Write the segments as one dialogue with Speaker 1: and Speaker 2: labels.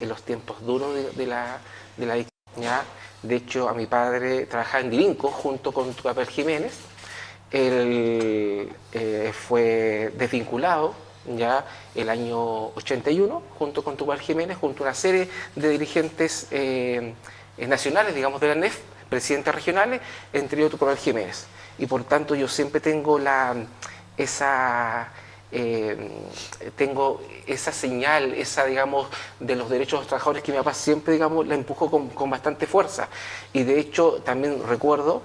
Speaker 1: en los tiempos duros de la dictadura. De hecho, a mi padre trabajaba en Divinco junto con Tucapel Jiménez. Él fue desvinculado ya el año 81 junto con Tucapel Jiménez, junto a una serie de dirigentes nacionales, digamos, de la NEF, presidentes regionales, entre ellos Tucapel Jiménez. Y por tanto yo siempre tengo tengo esa señal, digamos, de los derechos de los trabajadores que mi papá siempre, digamos, la empujó con bastante fuerza. Y de hecho también recuerdo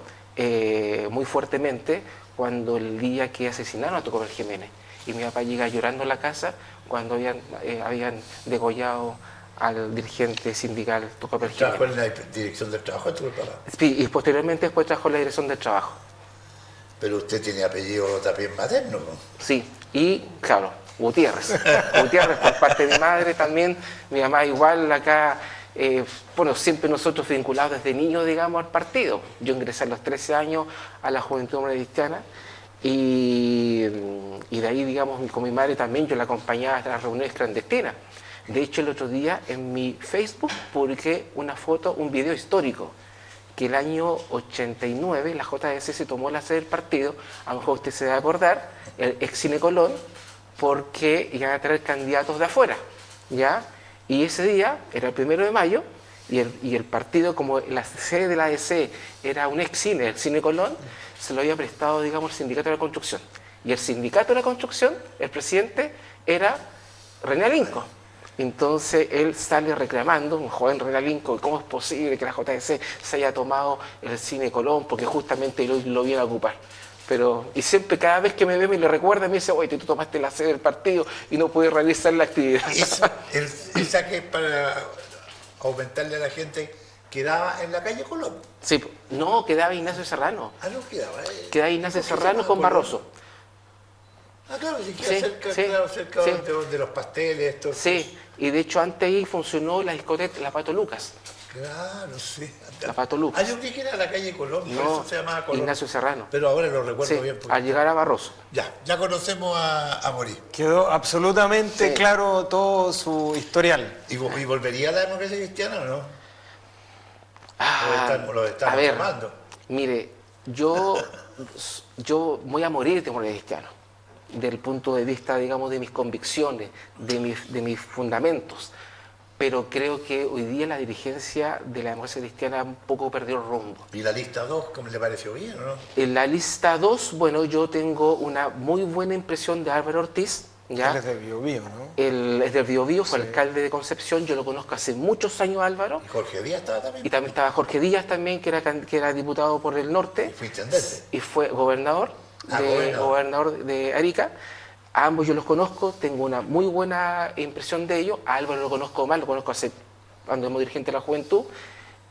Speaker 1: muy fuertemente cuando el día que asesinaron a Tucapel Jiménez y mi papá llega llorando a la casa cuando habían degollado al dirigente sindical Tucapel Jiménez.
Speaker 2: ¿Trabajó en la dirección del trabajo de tu papá?
Speaker 1: Sí, y posteriormente después trabajó en la dirección del trabajo.
Speaker 2: Pero usted tiene apellido también materno, ¿no?
Speaker 1: Sí, y claro, Gutiérrez. Gutiérrez por parte de mi madre también, mi mamá igual acá, bueno, siempre nosotros vinculados desde niños, digamos, al partido. Yo ingresé a los 13 años a la Juventud Democrática Cristiana y de ahí, digamos, con mi madre también yo la acompañaba a las reuniones clandestinas. De hecho, el otro día en mi Facebook publiqué una foto, un video histórico, que el año 89 la JDC se tomó la sede del partido, a lo mejor usted se debe acordar, el ex Cine Colón, porque iban a traer candidatos de afuera, ¿ya? Y ese día, era el 1 de mayo, y el partido, como la sede de la ADC era un ex cine, el Cine Colón, se lo había prestado, digamos, el Sindicato de la Construcción. Y el Sindicato de la Construcción, el presidente, era René Alinco. Entonces él sale reclamando, un joven René Alinco, cómo es posible que la JDC se haya tomado el Cine Colón, porque justamente lo viene a ocupar. Y siempre, cada vez que me ve, me le recuerda, me dice, oye, tú tomaste la sede del partido y no puedes realizar la actividad.
Speaker 2: El saque para aumentarle a la gente quedaba en la calle Colón.
Speaker 1: Sí, no, quedaba Ignacio Serrano.
Speaker 2: Ah, no quedaba.
Speaker 1: Quedaba Ignacio Serrano con Barroso.
Speaker 2: Ah, claro, sí, queda
Speaker 1: Sí,
Speaker 2: cerca,
Speaker 1: sí,
Speaker 2: claro, cerca
Speaker 1: sí.
Speaker 2: de los pasteles, esto.
Speaker 1: Sí, y de hecho antes ahí funcionó la discoteca La Pato Lucas.
Speaker 2: Claro, sí.
Speaker 1: La Pato Lucas.
Speaker 2: Ah, yo creí que era la calle Colón, por
Speaker 1: No,
Speaker 2: eso se llamaba Colón.
Speaker 1: Ignacio Serrano.
Speaker 2: Pero ahora lo recuerdo
Speaker 1: Sí,
Speaker 2: bien.
Speaker 1: al llegar a Barroso.
Speaker 2: Ya conocemos a Morí.
Speaker 3: Quedó absolutamente
Speaker 1: Sí.
Speaker 3: claro todo su historial.
Speaker 2: ¿Y volvería a la democracia cristiana o no? Lo
Speaker 1: A
Speaker 2: estamos
Speaker 1: ver,
Speaker 2: llamando.
Speaker 1: mire, yo voy a morir de morir cristiano, del punto de vista, digamos, de mis convicciones, de mis fundamentos. Pero creo que hoy día la dirigencia de la democracia cristiana un poco perdió el rumbo.
Speaker 2: ¿Y la lista 2, cómo le pareció bien o no?
Speaker 1: En la lista 2, bueno, yo tengo una muy buena impresión de Álvaro Ortiz, ¿ya?
Speaker 3: Él es de Biobío, ¿no?
Speaker 1: Él es del Biobío, fue
Speaker 3: Sí.
Speaker 1: alcalde de Concepción, yo lo conozco hace muchos años, Álvaro.
Speaker 2: ¿Y Jorge Díaz estaba también?
Speaker 1: Y también estaba Jorge Díaz también, que era diputado por el norte.
Speaker 2: Y fue intendente.
Speaker 1: Y fue gobernador de Arica. A ambos yo los conozco, tengo una muy buena impresión de ellos. A Álvaro lo conozco más, lo conozco hace cuando hemos dirigente de la juventud.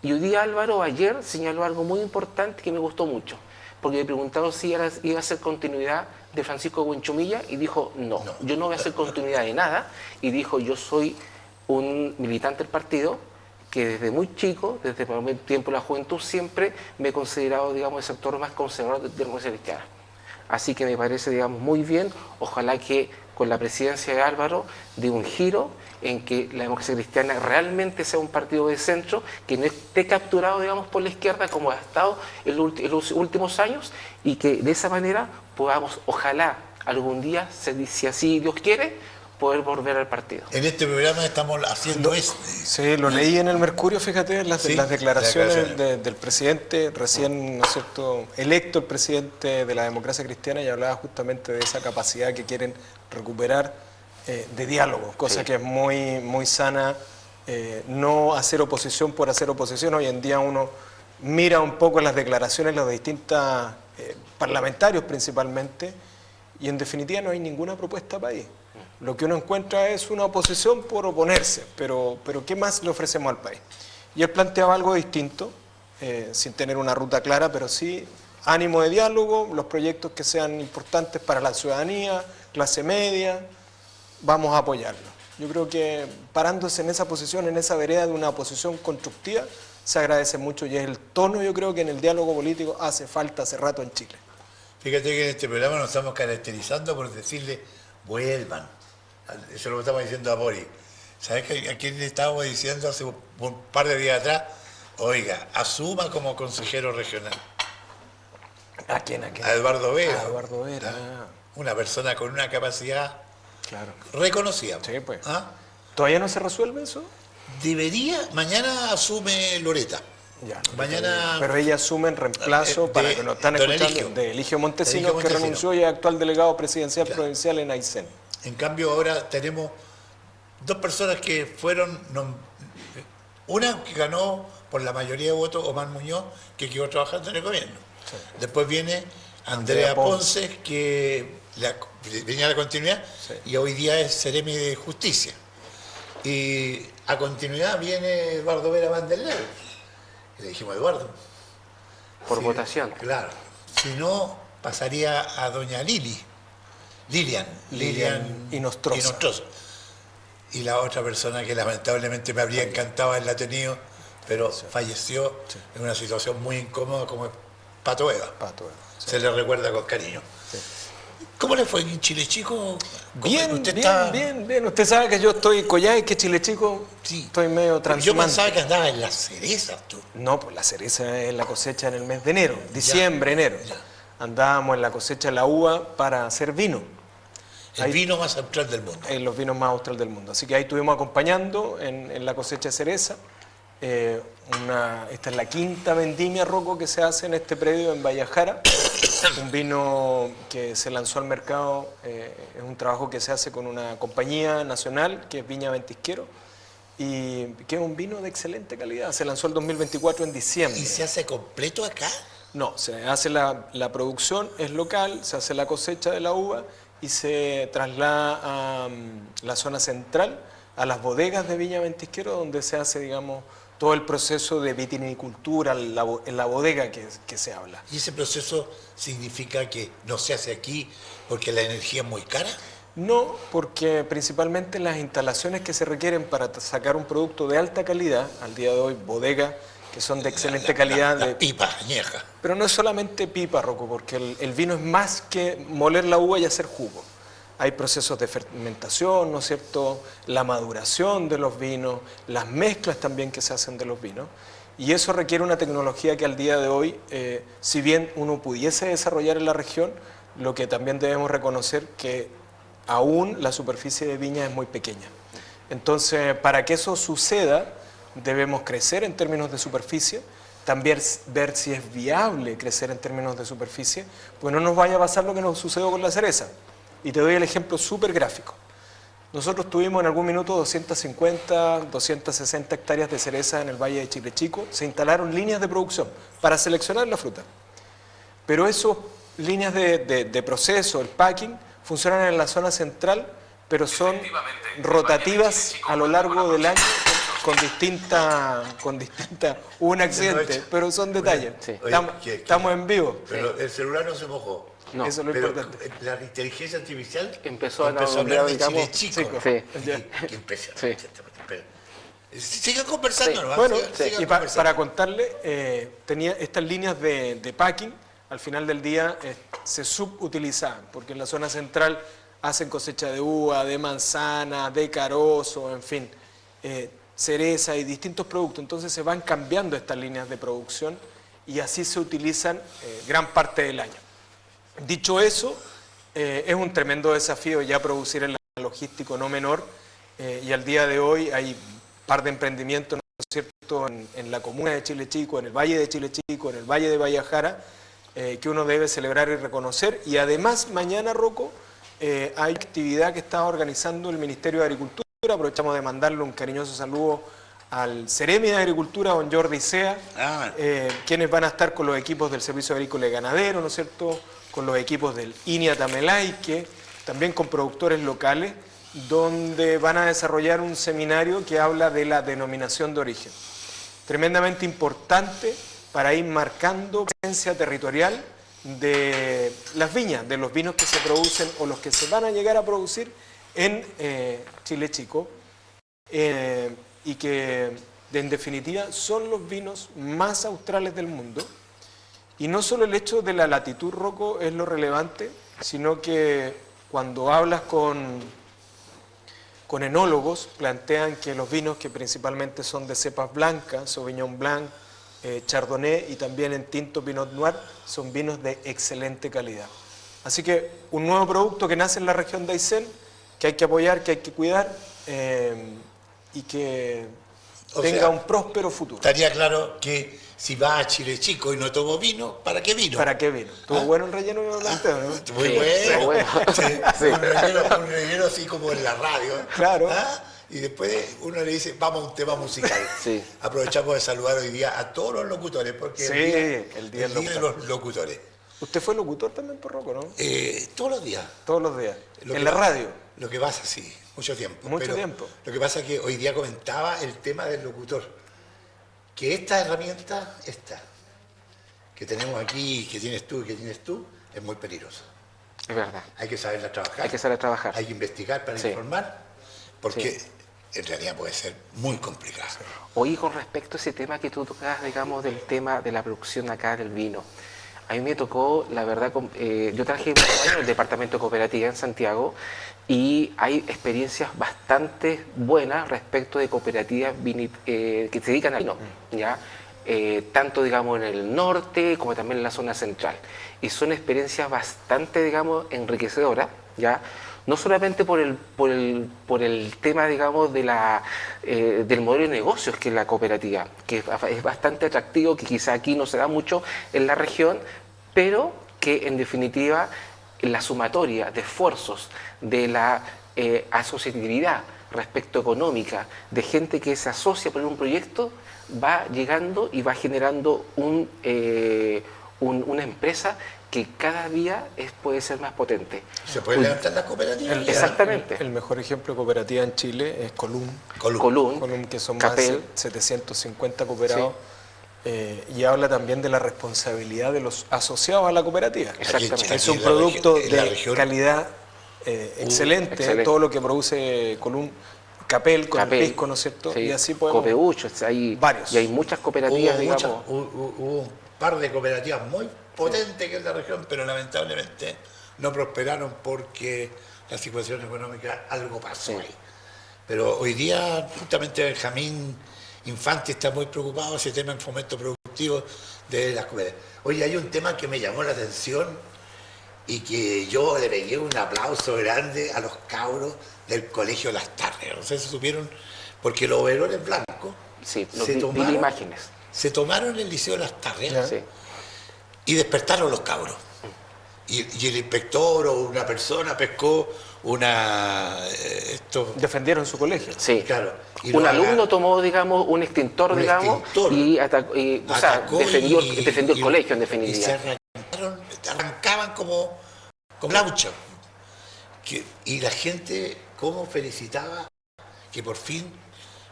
Speaker 1: Y hoy día Álvaro ayer señaló algo muy importante que me gustó mucho, porque me preguntaron si iba a ser continuidad de Francisco Buenchumilla y dijo no, yo no voy a hacer continuidad de nada. Y dijo, yo soy un militante del partido que desde muy chico, desde el tiempo de la juventud, siempre me he considerado, digamos, el sector más conservador de la democracia cristiana. Así que me parece, digamos, muy bien. Ojalá que con la presidencia de Álvaro dé un giro en que la democracia cristiana realmente sea un partido de centro, que no esté capturado, digamos, por la izquierda como ha estado en los últimos años, y que de esa manera podamos, ojalá, algún día, si así Dios quiere, poder volver al partido.
Speaker 2: En este programa estamos haciendo esto.
Speaker 3: Sí, lo leí en el Mercurio, fíjate, las declaraciones del presidente, recién, ¿no es cierto?, electo el presidente de la democracia cristiana, y hablaba justamente de esa capacidad que quieren recuperar de diálogo, cosa
Speaker 1: Sí.
Speaker 3: que es muy, muy sana, no hacer oposición por hacer oposición. Hoy en día uno mira un poco las declaraciones de los distintos parlamentarios principalmente, y en definitiva no hay ninguna propuesta para ahí. Lo que uno encuentra es una oposición por oponerse, pero ¿qué más le ofrecemos al país? Y él planteaba algo distinto, sin tener una ruta clara, pero sí ánimo de diálogo, los proyectos que sean importantes para la ciudadanía, clase media, vamos a apoyarlo. Yo creo que parándose en esa posición, en esa vereda de una oposición constructiva, se agradece mucho, y es el tono, yo creo, que en el diálogo político hace falta hace rato en Chile.
Speaker 2: Fíjate que en este programa nos estamos caracterizando por decirle vuelvan. Eso lo estamos diciendo a Boris. ¿Sabes que aquí le estábamos diciendo hace un par de días atrás? Oiga, asuma como consejero regional.
Speaker 3: ¿A quién?
Speaker 2: A Eduardo Vera.
Speaker 3: A Eduardo Vera.
Speaker 2: ¿Ah? Una persona con una capacidad
Speaker 3: Claro.
Speaker 2: reconocida.
Speaker 3: Sí, pues.
Speaker 2: ¿Ah?
Speaker 3: ¿Todavía no se resuelve eso?
Speaker 2: Debería, mañana asume Loreta.
Speaker 3: Ya.
Speaker 2: Mañana.
Speaker 3: Pero ella asume en reemplazo, para que nos están
Speaker 2: don
Speaker 3: escuchando,
Speaker 2: Eligio.
Speaker 3: de Eligio Montesinos,
Speaker 2: Eligio
Speaker 3: que
Speaker 2: Montesinos.
Speaker 3: renunció y es actual delegado presidencial
Speaker 2: Claro.
Speaker 3: provincial en Aysén.
Speaker 2: En cambio, ahora tenemos dos personas que fueron. Una que ganó por la mayoría de votos, Omar Muñoz, que quedó trabajando en el gobierno.
Speaker 3: Sí.
Speaker 2: Después viene
Speaker 3: Andrea
Speaker 2: Andrea Ponce, que venía a la continuidad,
Speaker 3: Sí.
Speaker 2: y hoy día es Seremi de Justicia. Y a continuidad viene Eduardo Vera Vanderleer. Y le dijimos, Eduardo.
Speaker 1: Por
Speaker 2: si-
Speaker 1: votación.
Speaker 2: Claro. Si no, pasaría a doña Lilian
Speaker 3: Inostroza.
Speaker 2: Inostroza. Y la otra persona que lamentablemente me habría encantado haberla tenido, pero falleció en una situación muy incómoda como es Pato Eva.
Speaker 3: Pato, sí.
Speaker 2: Se le recuerda con cariño.
Speaker 3: Sí.
Speaker 2: ¿Cómo le fue en Chile Chico?
Speaker 3: Bien,
Speaker 2: ¿Usted
Speaker 3: bien,
Speaker 2: está-
Speaker 3: bien, bien. Usted sabe que yo estoy Coyhai, que Chile Chico,
Speaker 2: Sí.
Speaker 3: estoy medio
Speaker 2: Porque yo
Speaker 3: transhumante.
Speaker 2: pensaba que andaba en las cerezas, tú.
Speaker 3: No, pues la cereza es la cosecha en el mes de enero, diciembre, enero.
Speaker 2: ya.
Speaker 3: Andábamos en la cosecha de la uva para hacer vino.
Speaker 2: El vino más austral del mundo.
Speaker 3: En los vinos más australes del mundo. Así que ahí estuvimos acompañando en la cosecha de cereza. Esta es la quinta vendimia, Rocco, que se hace en este predio en Vallajara. Un vino que se lanzó al mercado, es un trabajo que se hace con una compañía nacional, que es Viña Ventisquero, y que es un vino de excelente calidad. Se lanzó el 2024 en diciembre.
Speaker 2: ¿Y se hace completo acá?
Speaker 3: No, se hace la producción, es local, se hace la cosecha de la uva y se traslada a la zona central, a las bodegas de Viña Ventisquero, donde se hace, digamos, todo el proceso de vitivinicultura en la bodega que se habla.
Speaker 2: ¿Y ese proceso significa que no se hace aquí porque la energía es muy cara?
Speaker 3: No, porque principalmente las instalaciones que se requieren para sacar un producto de alta calidad, al día de hoy, bodegas que son de excelente calidad.
Speaker 2: La pipa añeja.
Speaker 3: Pero no es solamente pipa, Rocco, porque el vino es más que moler la uva y hacer jugo. Hay procesos de fermentación, ¿no es cierto?, la maduración de los vinos, las mezclas también que se hacen de los vinos. Y eso requiere una tecnología que al día de hoy, si bien uno pudiese desarrollar en la región, lo que también debemos reconocer que aún la superficie de viña es muy pequeña. Entonces, para que eso suceda, debemos crecer en términos de superficie, también ver si es viable crecer en términos de superficie, pues no nos vaya a pasar lo que nos sucedió con la cereza. Y te doy el ejemplo súper gráfico. Nosotros tuvimos en algún minuto 250, 260 hectáreas de cereza en el Valle de Chile Chico. Se instalaron líneas de producción para seleccionar la fruta. Pero esas líneas de proceso, el packing, funcionan en la zona central, pero son rotativas a lo largo del año con distinta, hubo un accidente, pero son detalles.
Speaker 1: Sí.
Speaker 2: Oye,
Speaker 3: Estamos en vivo.
Speaker 2: Pero el celular no se mojó.
Speaker 1: No,
Speaker 3: Eso es lo
Speaker 2: Pero
Speaker 3: importante.
Speaker 2: la inteligencia artificial
Speaker 1: Empezó a
Speaker 2: hablar
Speaker 1: nombrar,
Speaker 2: de Chile
Speaker 1: digamos,
Speaker 2: Chico.
Speaker 3: Chico.
Speaker 1: Sí.
Speaker 2: Qué impresionante.
Speaker 1: Sí.
Speaker 2: Pero, sigan conversando,
Speaker 1: Sí.
Speaker 2: ¿no?
Speaker 3: Bueno,
Speaker 2: Sigan
Speaker 3: y
Speaker 2: conversando.
Speaker 3: para contarle, tenía estas líneas de packing, al final del día se subutilizaban, porque en la zona central hacen cosecha de uva, de manzana, de carozo, en fin, cereza y distintos productos. Entonces se van cambiando estas líneas de producción y así se utilizan gran parte del año. Dicho eso, es un tremendo desafío ya producir en la logístico no menor, y al día de hoy hay un par de emprendimientos, ¿no es cierto?, en la comuna de Chile Chico, en el Valle de Chile Chico, en el Valle de Vallajara, que uno debe celebrar y reconocer. Y además mañana, Rocco, hay actividad que está organizando el Ministerio de Agricultura. Aprovechamos de mandarle un cariñoso saludo al Ceremi de Agricultura, don Jordi Sea, quienes van a estar con los equipos del Servicio Agrícola y Ganadero, ¿no es cierto?, con los equipos del INIA Tamelaique, también con productores locales, donde van a desarrollar un seminario que habla de la denominación de origen. Tremendamente importante para ir marcando presencia territorial de las viñas, de los vinos que se producen o los que se van a llegar a producir en Chile Chico, y que en definitiva son los vinos más australes del mundo. Y no solo el hecho de la latitud, Rocco, es lo relevante, sino que cuando hablas con con enólogos, plantean que los vinos que principalmente son de cepas blancas, Sauvignon Blanc, Chardonnay y también en tinto Pinot Noir, son vinos de excelente calidad. Así que un nuevo producto que nace en la región de Aysén, que hay que apoyar, que hay que cuidar y que tenga un próspero futuro.
Speaker 2: Estaría claro que si va a Chile Chico y no tomo vino, ¿para qué vino?
Speaker 3: ¿Para qué vino? ¿Estuvo bueno el relleno que me planteo, no?
Speaker 2: Muy
Speaker 1: Sí,
Speaker 2: bueno.
Speaker 1: sí.
Speaker 2: Sí, un relleno así como en la radio.
Speaker 3: Claro.
Speaker 2: Y después uno le dice, vamos a un tema musical.
Speaker 1: Sí.
Speaker 2: Aprovechamos de saludar hoy día a todos los locutores, porque
Speaker 3: Sí,
Speaker 2: el
Speaker 3: día
Speaker 2: día de los locutores.
Speaker 3: Usted fue locutor también por Rocco, ¿no?
Speaker 2: Todos los días.
Speaker 3: Todos los días.
Speaker 2: Lo
Speaker 3: En
Speaker 2: que
Speaker 3: la
Speaker 2: pasa-
Speaker 3: radio.
Speaker 2: Lo que pasa, sí, mucho tiempo.
Speaker 3: Mucho tiempo.
Speaker 2: Lo que pasa es que hoy día comentaba el tema del locutor. Que esta herramienta, que tenemos aquí, que tienes tú y que tienes tú, es muy peligrosa.
Speaker 1: Es verdad.
Speaker 2: Hay que saberla trabajar.
Speaker 1: Hay que saber trabajar.
Speaker 2: Hay que investigar para
Speaker 1: Sí.
Speaker 2: informar, porque en realidad puede ser muy complicado.
Speaker 1: Oye, con respecto a ese tema que tú tocabas, digamos, del tema de la producción acá del vino, a mí me tocó, la verdad, yo trabajé muchos años en el departamento de cooperativa en Santiago y hay experiencias bastante buenas respecto de cooperativas que se dedican al vino, ¿ya? Tanto, digamos, en el norte como también en la zona central. Y son experiencias bastante, digamos, enriquecedoras, ¿ya? No solamente por el tema, digamos, del modelo de negocios que es la cooperativa, que es bastante atractivo, que quizá aquí no se da mucho en la región, pero que en definitiva la sumatoria de esfuerzos de la asociatividad respecto económica, de gente que se asocia por un proyecto, va llegando y va generando una empresa que cada día puede ser más potente.
Speaker 2: ¿Se puede levantar las cooperativas?
Speaker 1: Exactamente.
Speaker 3: El mejor ejemplo de cooperativa en Chile es Colum.
Speaker 1: Colum,
Speaker 3: Que son
Speaker 1: Capel.
Speaker 3: más de 750 cooperados. Y habla también de la responsabilidad de los asociados a la cooperativa.
Speaker 1: Exactamente.
Speaker 3: Es un
Speaker 2: en la
Speaker 3: producto
Speaker 2: en la
Speaker 3: de
Speaker 2: región-
Speaker 3: calidad excelente,
Speaker 1: excelente.
Speaker 3: todo lo que produce Colum, Capel con
Speaker 1: Capel,
Speaker 3: el pisco, ¿no es cierto?
Speaker 1: sí,
Speaker 3: Y así podemos...
Speaker 1: Copeucho,
Speaker 3: Varios.
Speaker 1: Y hay muchas cooperativas, digamos.
Speaker 2: Hubo un par de cooperativas muy potentes que en la región, pero lamentablemente no prosperaron porque la situación económica algo pasó
Speaker 1: Sí.
Speaker 2: ahí. Pero hoy día justamente Benjamín Infante está muy preocupado de ese tema en fomento productivo de las cooperativas. Oye, hay un tema que me llamó la atención y que yo le pegué un aplauso grande a los cabros del Colegio Las Tardes. No sé si supieron, porque los overoles blancos
Speaker 1: Sí,
Speaker 2: se
Speaker 1: vi imágenes.
Speaker 2: se tomaron el Liceo Las Tardes
Speaker 3: Ya.
Speaker 1: Sí.
Speaker 2: y despertaron los cabros. Y el inspector o una persona pescó
Speaker 3: Defendieron su colegio.
Speaker 1: Sí.
Speaker 2: Claro, y
Speaker 1: Un
Speaker 2: lo
Speaker 1: alumno
Speaker 2: haga-
Speaker 1: tomó, digamos, un extintor,
Speaker 2: Un
Speaker 1: digamos,
Speaker 2: extintor.
Speaker 1: y, o sea,
Speaker 2: atacó
Speaker 1: defendió
Speaker 2: y-
Speaker 1: el
Speaker 2: y-
Speaker 1: colegio, en
Speaker 2: Y se
Speaker 1: definitiva.
Speaker 2: arrancaban como laucha. Y la gente, cómo felicitaba que por fin,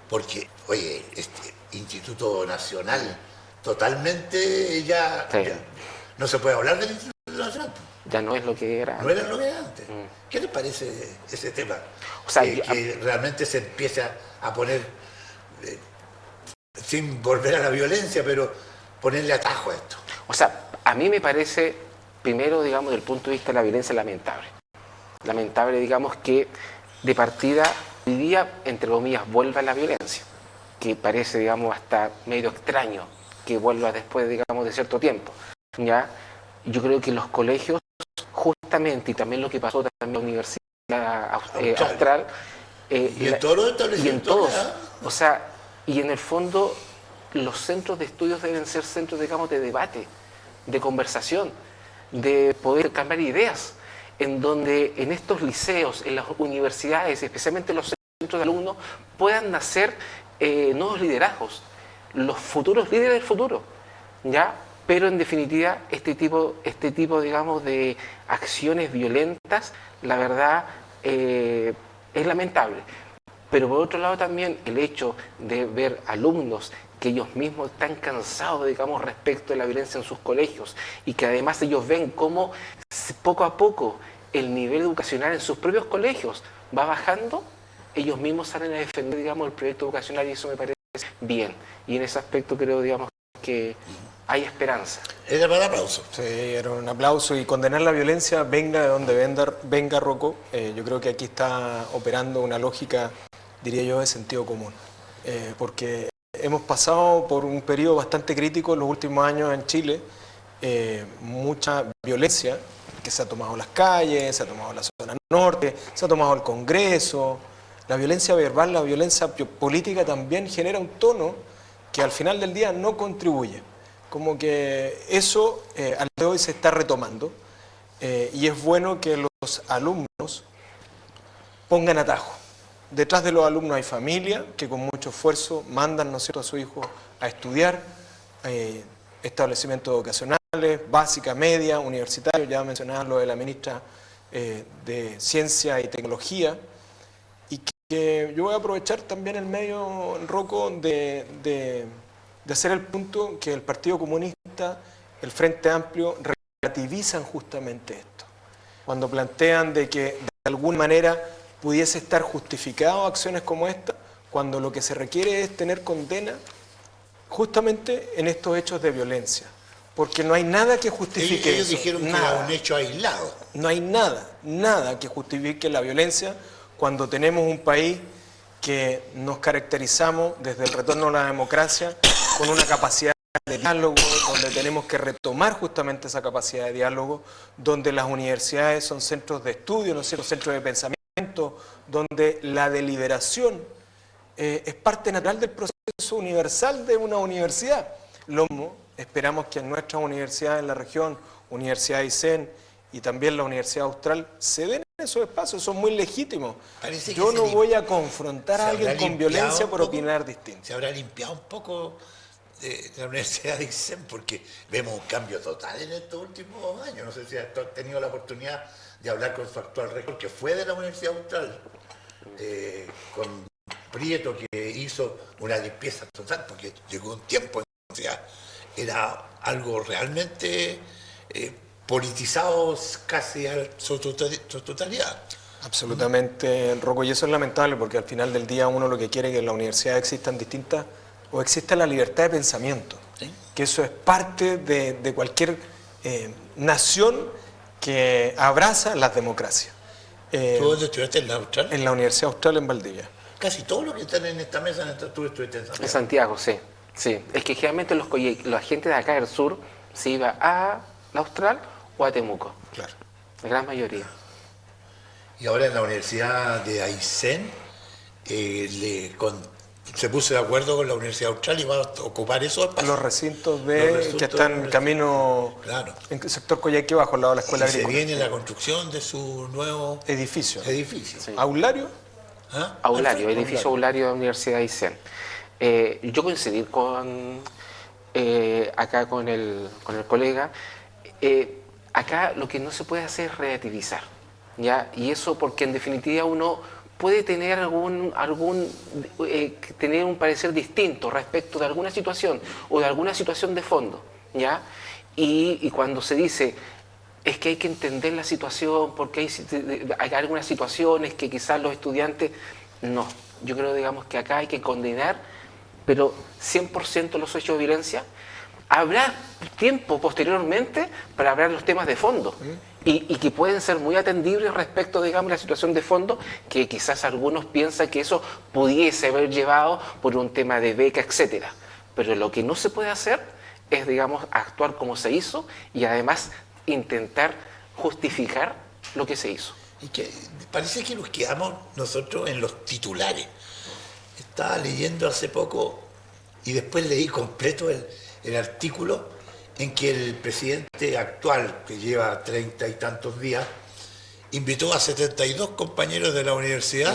Speaker 2: porque, oye, este Instituto Nacional, totalmente ya no se puede hablar del Instituto Nacional.
Speaker 1: Ya no es lo que era.
Speaker 2: No era lo que era antes. ¿Qué les parece ese tema?
Speaker 1: O sea,
Speaker 2: que realmente se empieza a poner, sin volver a la violencia, pero ponerle atajo a esto.
Speaker 1: O sea, a mí me parece, primero, digamos, desde el punto de vista de la violencia, lamentable. Lamentable, digamos, que de partida, hoy día, entre comillas, vuelva la violencia, que parece, digamos, hasta medio extraño que vuelva después, digamos, de cierto tiempo. ¿Ya? Yo creo que los colegios, justamente, y también lo que pasó también en la Universidad Austral,
Speaker 2: Y en todos los
Speaker 1: y en
Speaker 2: establecimientos.
Speaker 1: todos,
Speaker 2: ¿verdad?
Speaker 1: o sea, y en el fondo los centros de estudios deben ser centros, digamos, de debate, de conversación, de poder cambiar ideas, en donde en estos liceos, en las universidades, especialmente en los centros de alumnos, puedan nacer nuevos liderazgos, los futuros líderes del futuro, ¿ya? Pero en definitiva, este tipo, digamos, de acciones violentas, la verdad, es lamentable. Pero por otro lado también el hecho de ver alumnos que ellos mismos están cansados, digamos, respecto de la violencia en sus colegios y que además ellos ven cómo poco a poco el nivel educacional en sus propios colegios va bajando, ellos mismos salen a defender, digamos, el proyecto educacional y eso me parece bien. Y en ese aspecto creo, digamos, que hay esperanza.
Speaker 2: Era para aplauso.
Speaker 3: Sí, era un aplauso y condenar la violencia, venga de donde venga Rocco. Yo creo que aquí está operando una lógica, diría yo, de sentido común. Porque hemos pasado por un periodo bastante crítico en los últimos años en Chile, mucha violencia que se ha tomado las calles, se ha tomado la zona norte, se ha tomado el Congreso. La violencia verbal, la violencia política también genera un tono que al final del día no contribuye. Como que eso al día de hoy se está retomando y es bueno que los alumnos pongan atajo. Detrás de los alumnos hay familia que con mucho esfuerzo mandan, ¿no es cierto?, a su hijo a estudiar, establecimientos educacionales, básica, media, universitarios, ya mencionaba lo de la ministra de Ciencia y Tecnología, y que yo voy a aprovechar también el medio, Rocco, de hacer el punto que el Partido Comunista, el Frente Amplio, relativizan justamente esto. Cuando plantean de que de alguna manera pudiese estar justificado acciones como esta, cuando lo que se requiere es tener condena justamente en estos hechos de violencia. Porque no hay nada que justifique
Speaker 2: Ellos
Speaker 3: eso.
Speaker 2: dijeron
Speaker 3: Nada.
Speaker 2: que era un hecho aislado.
Speaker 3: No hay nada que justifique la violencia cuando tenemos un país que nos caracterizamos desde el retorno a la democracia con una capacidad de diálogo, donde tenemos que retomar justamente esa capacidad de diálogo, donde las universidades son centros de estudio, ¿no es cierto?, centros de pensamiento, donde la deliberación es parte natural del proceso universal de una universidad. Lo mismo esperamos que en nuestras universidades en la región, Universidad de Aysén y también la Universidad Austral, se den esos espacios, son muy legítimos. Yo no voy a confrontar a alguien con violencia por opinar distinto.
Speaker 2: Se habrá limpiado un poco de la Universidad de Aysén, porque vemos un cambio total en estos últimos años. No sé si has tenido la oportunidad de hablar con su actual rector, que fue de la Universidad Austral, con Prieto, que hizo una limpieza total, porque llegó un tiempo en la universidad, era algo realmente politizado casi a su totalidad.
Speaker 3: Absolutamente, Rocco, y eso es lamentable porque al final del día uno lo que quiere es que en la universidad existan distintas, o exista la libertad de pensamiento, ¿sí?, que eso es parte de cualquier nación que abraza las democracias.
Speaker 2: ¿Tú dónde estudiaste, en la Austral?
Speaker 3: En la Universidad Austral en Valdivia.
Speaker 2: Casi todos los que están en esta mesa, tú estuviste en Santiago.
Speaker 1: En Santiago, sí. Sí. Es que generalmente la gente de acá del sur se iba a la Austral o a Temuco.
Speaker 3: Claro.
Speaker 1: La gran mayoría.
Speaker 2: Y ahora en la Universidad de Aysén se puso de acuerdo con la Universidad Austral y va a ocupar esos espacios.
Speaker 3: Los recintos que están en camino,
Speaker 2: claro,
Speaker 3: en el sector Coyhaique bajo, al lado de la Escuela
Speaker 2: y
Speaker 3: Agrícola.
Speaker 2: se viene la construcción de su nuevo
Speaker 3: edificio.
Speaker 1: Sí.
Speaker 3: ¿Aulario?
Speaker 2: ¿Ah?
Speaker 1: Aulario, edificio Aulario de la Universidad de Aysén. Yo coincidí acá con el colega. Acá lo que no se puede hacer es relativizar, ¿ya? Y eso porque en definitiva uno puede tener tener un parecer distinto respecto de alguna situación o de alguna situación de fondo, ¿ya? Y cuando se dice es que hay que entender la situación porque hay algunas situaciones que quizás los estudiantes no. Yo creo, digamos, que acá hay que condenar, pero 100% los hechos de violencia. Habrá tiempo posteriormente para hablar los temas de fondo y que pueden ser muy atendibles respecto, digamos, a la situación de fondo, que quizás algunos piensan que eso pudiese haber llevado por un tema de beca, etcétera. Pero lo que no se puede hacer es, digamos, actuar como se hizo y además intentar justificar lo que se hizo.
Speaker 2: Y que parece que nos quedamos nosotros en los titulares. Estaba leyendo hace poco y después leí completo el artículo en que el presidente actual, que lleva 30 y tantos días, invitó a 72 compañeros de la universidad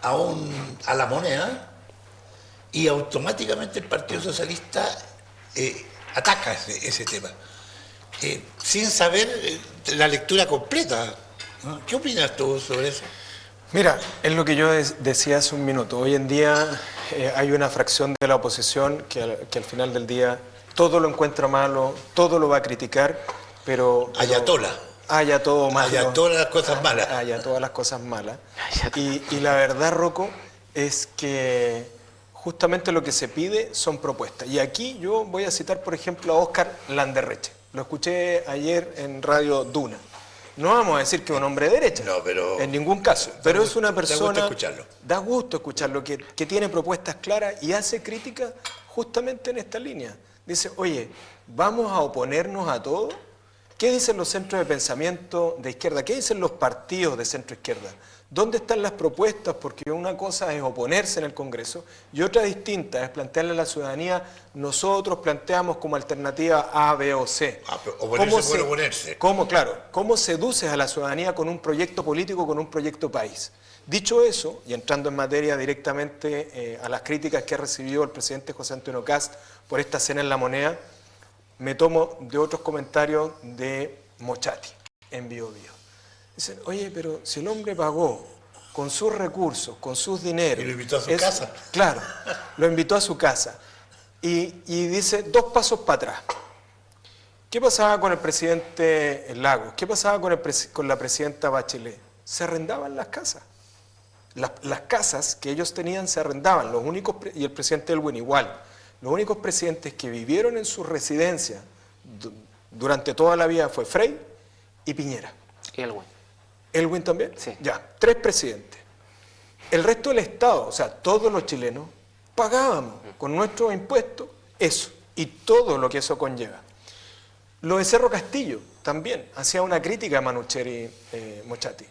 Speaker 2: a la Moneda, y automáticamente el Partido Socialista ataca ese tema, sin saber la lectura completa, ¿no? ¿Qué opinas tú sobre eso?
Speaker 3: Mira, es lo que yo decía hace un minuto. Hoy en día hay una fracción de la oposición que al final del día todo lo encuentra malo, todo lo va a criticar, pero
Speaker 2: Ayatola.
Speaker 3: haya todo malo.
Speaker 2: Haya todas las cosas malas.
Speaker 3: Haya todas las cosas malas. Y la verdad, Rocco, es que justamente lo que se pide son propuestas. Y aquí yo voy a citar, por ejemplo, a Óscar Landerreche. Lo escuché ayer en Radio Duna. No vamos a decir que es un hombre de derecha,
Speaker 2: No, pero
Speaker 3: en ningún caso, pero es una
Speaker 2: da gusto
Speaker 3: persona,
Speaker 2: escucharlo.
Speaker 3: da gusto escucharlo, que tiene propuestas claras y hace crítica justamente en esta línea. Dice, oye, ¿vamos a oponernos a todo? ¿Qué dicen los centros de pensamiento de izquierda? ¿Qué dicen los partidos de centro izquierda? ¿Dónde están las propuestas? Porque una cosa es oponerse en el Congreso y otra distinta es plantearle a la ciudadanía, nosotros planteamos como alternativa A, B o C.
Speaker 2: Oponerse por oponerse.
Speaker 3: ¿Cómo seduces a la ciudadanía con un proyecto político, con un proyecto país? Dicho eso, y entrando en materia directamente a las críticas que ha recibido el presidente José Antonio Kast por esta cena en La Moneda, me tomo de otros comentarios de Mochati en Bio Bio. Dicen, oye, pero si el hombre pagó con sus recursos, con sus dineros...
Speaker 2: Y lo invitó a su casa.
Speaker 3: Claro, lo invitó a su casa. Y dice, 2 pasos para atrás. ¿Qué pasaba con el presidente Lagos? ¿Qué pasaba con la presidenta Bachelet? Se arrendaban las casas. Las casas que ellos tenían se arrendaban. Los únicos, y el presidente Elwin igual. Los únicos presidentes que vivieron en su residencia durante toda la vida fue Frei y Piñera.
Speaker 1: Y Elwin.
Speaker 3: ¿Elwin también?
Speaker 1: Sí.
Speaker 3: Ya, 3 presidentes. El resto del Estado, o sea, todos los chilenos, pagábamos con nuestros impuestos eso y todo lo que eso conlleva. Lo de Cerro Castillo también hacía una crítica a Manucheri Mochati.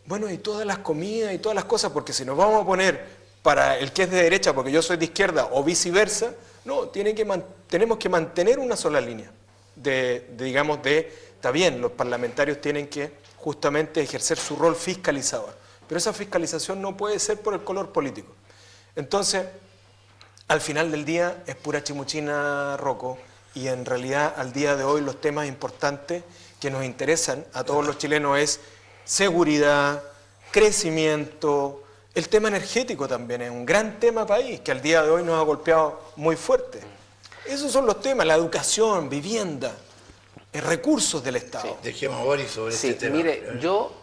Speaker 3: Bueno, y todas las comidas y todas las cosas, porque si nos vamos a poner para el que es de derecha, porque yo soy de izquierda, o viceversa, no, tenemos que mantener una sola línea. Está bien, los parlamentarios tienen que justamente ejercer su rol fiscalizador, pero esa fiscalización no puede ser por el color político. Entonces, al final del día es pura chimuchina, Rocco, y en realidad al día de hoy los temas importantes que nos interesan a todos los chilenos es seguridad, crecimiento, el tema energético también es un gran tema país que al día de hoy nos ha golpeado muy fuerte. Esos son los temas, la educación, vivienda, recursos del Estado.
Speaker 2: Sí, dejemos a Boris sobre este tema.
Speaker 1: Mire, yo,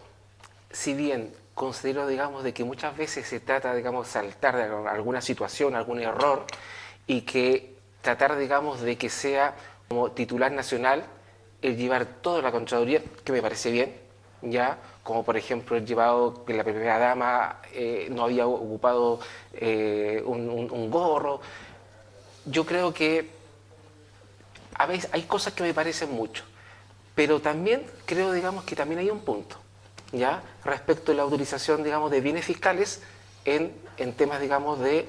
Speaker 1: si bien considero, digamos, de que muchas veces se trata, digamos, saltar de alguna situación, algún error, y que tratar, digamos, de que sea como titular nacional el llevar toda la Contraloría, que me parece bien, ya, como por ejemplo el llevado que la primera dama no había ocupado un gorro. Yo creo que a veces hay cosas que me parecen mucho, pero también creo, digamos, que también hay un punto, ¿ya? Respecto a la utilización, digamos, de bienes fiscales en temas, digamos, de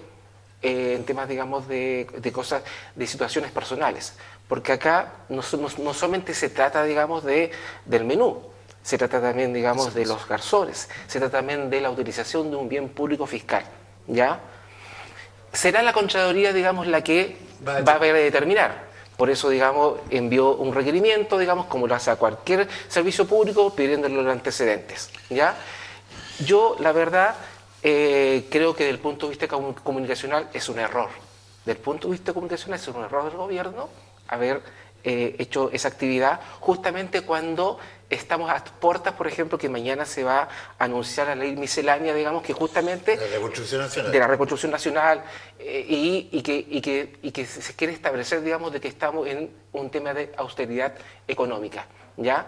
Speaker 1: cosas, de situaciones personales. Porque acá no solamente se trata, digamos, del menú, se trata también, digamos, de los garzones, se trata también de la utilización de un bien público fiscal, ¿ya? Será la Contraloría, digamos, la que va a determinar. Por eso, digamos, envió un requerimiento, digamos, como lo hace a cualquier servicio público, pidiéndole los antecedentes, ¿ya? Yo, la verdad, creo que desde el punto de vista comunicacional es un error. Desde el punto de vista comunicacional es un error del gobierno haber hecho esa actividad justamente cuando estamos a puertas, por ejemplo, que mañana se va a anunciar la ley miscelánea, digamos, que justamente
Speaker 2: de la
Speaker 1: reconstrucción nacional y que se quiere establecer, digamos, de que estamos en un tema de austeridad económica, ¿ya?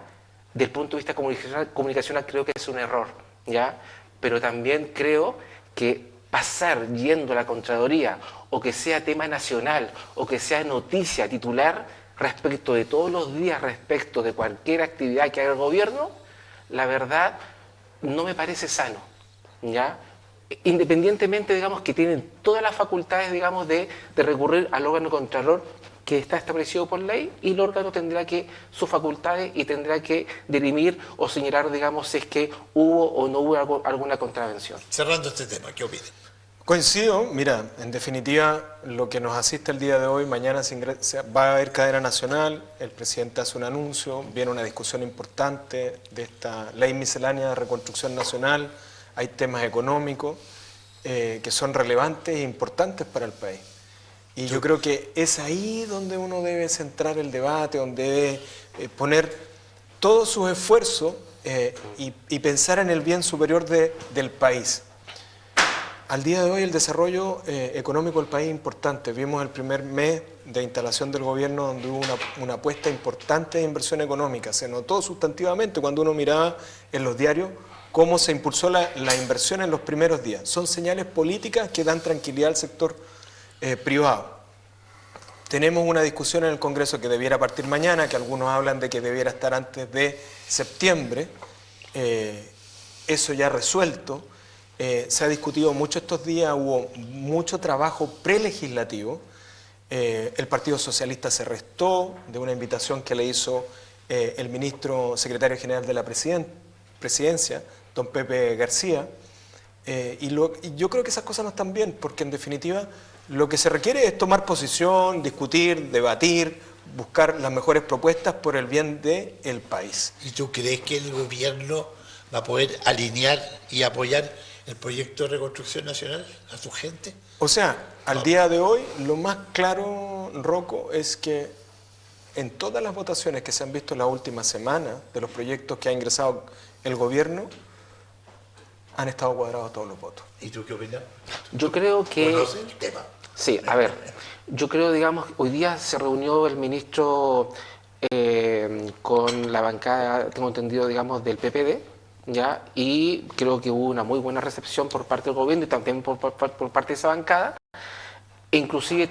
Speaker 1: Desde el punto de vista comunicacional creo que es un error, ¿ya? Pero también creo que pasar yendo a la Contraloría o que sea tema nacional o que sea noticia titular respecto de todos los días, respecto de cualquier actividad que haga el gobierno, la verdad no me parece sano, ¿ya? Independientemente, digamos, que tienen todas las facultades, digamos, de recurrir al órgano contralor que está establecido por ley, y el órgano tendrá sus facultades y tendrá que dirimir o señalar, digamos, si es que hubo o no hubo alguna contravención.
Speaker 2: Cerrando este tema, ¿qué opina?
Speaker 3: Coincido, mira, en definitiva, lo que nos asiste el día de hoy, mañana va a haber cadena nacional, el presidente hace un anuncio, viene una discusión importante de esta ley miscelánea de reconstrucción nacional, hay temas económicos que son relevantes e importantes para el país. Y yo creo que es ahí donde uno debe centrar el debate, donde debe poner todos sus esfuerzos y pensar en el bien superior del país. Al día de hoy el desarrollo económico del país es importante. Vimos el primer mes de instalación del gobierno donde hubo una apuesta importante de inversión económica. Se notó sustantivamente cuando uno miraba en los diarios cómo se impulsó la inversión en los primeros días. Son señales políticas que dan tranquilidad al sector privado. Tenemos una discusión en el Congreso que debiera partir mañana, que algunos hablan de que debiera estar antes de septiembre. Eso ya resuelto. Se ha discutido mucho estos días, hubo mucho trabajo prelegislativo. El Partido Socialista se restó de una invitación que le hizo el ministro secretario general de la presidencia, don Pepe García. Y yo creo que esas cosas no están bien, porque en definitiva lo que se requiere es tomar posición, discutir, debatir, buscar las mejores propuestas por el bien del país.
Speaker 2: ¿Y tú crees que el gobierno va a poder alinear y apoyar el proyecto de reconstrucción nacional a su gente?
Speaker 3: O sea, al día de hoy, lo más claro, Rocco, es que en todas las votaciones que se han visto en la última semana de los proyectos que ha ingresado el gobierno, han estado cuadrados todos los votos.
Speaker 2: ¿Y tú qué opinas?
Speaker 1: Yo creo que...
Speaker 2: ¿Conoces el tema?
Speaker 1: Sí, a ver, yo creo, digamos, hoy día se reunió el ministro con la bancada, tengo entendido, digamos, del PPD, ¿ya? Y creo que hubo una muy buena recepción por parte del gobierno y también por parte de esa bancada. E inclusive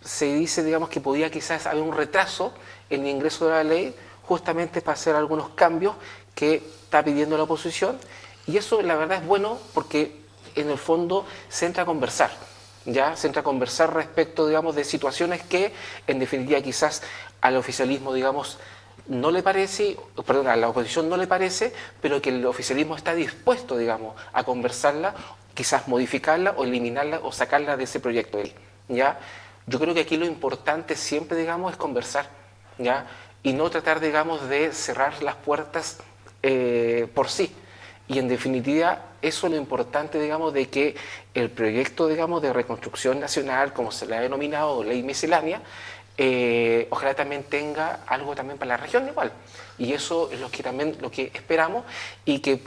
Speaker 1: se dice, digamos, que podía quizás haber un retraso en el ingreso de la ley justamente para hacer algunos cambios que está pidiendo la oposición. Y eso, la verdad, es bueno porque en el fondo se entra a conversar. Ya se entra a conversar respecto, digamos, de situaciones que, en definitiva, quizás al oficialismo, digamos, no le parece, perdón, a la oposición no le parece, pero que el oficialismo está dispuesto, digamos, a conversarla, quizás modificarla o eliminarla o sacarla de ese proyecto de ley, ¿ya? Yo creo que aquí lo importante siempre, digamos, es conversar, ¿ya? Y no tratar, digamos, de cerrar las puertas por sí. Y en definitiva, eso es lo importante, digamos, de que el proyecto, digamos, de reconstrucción nacional, como se le ha denominado, ley miscelánea, ojalá también tenga algo también para la región igual. Y eso es lo que esperamos y que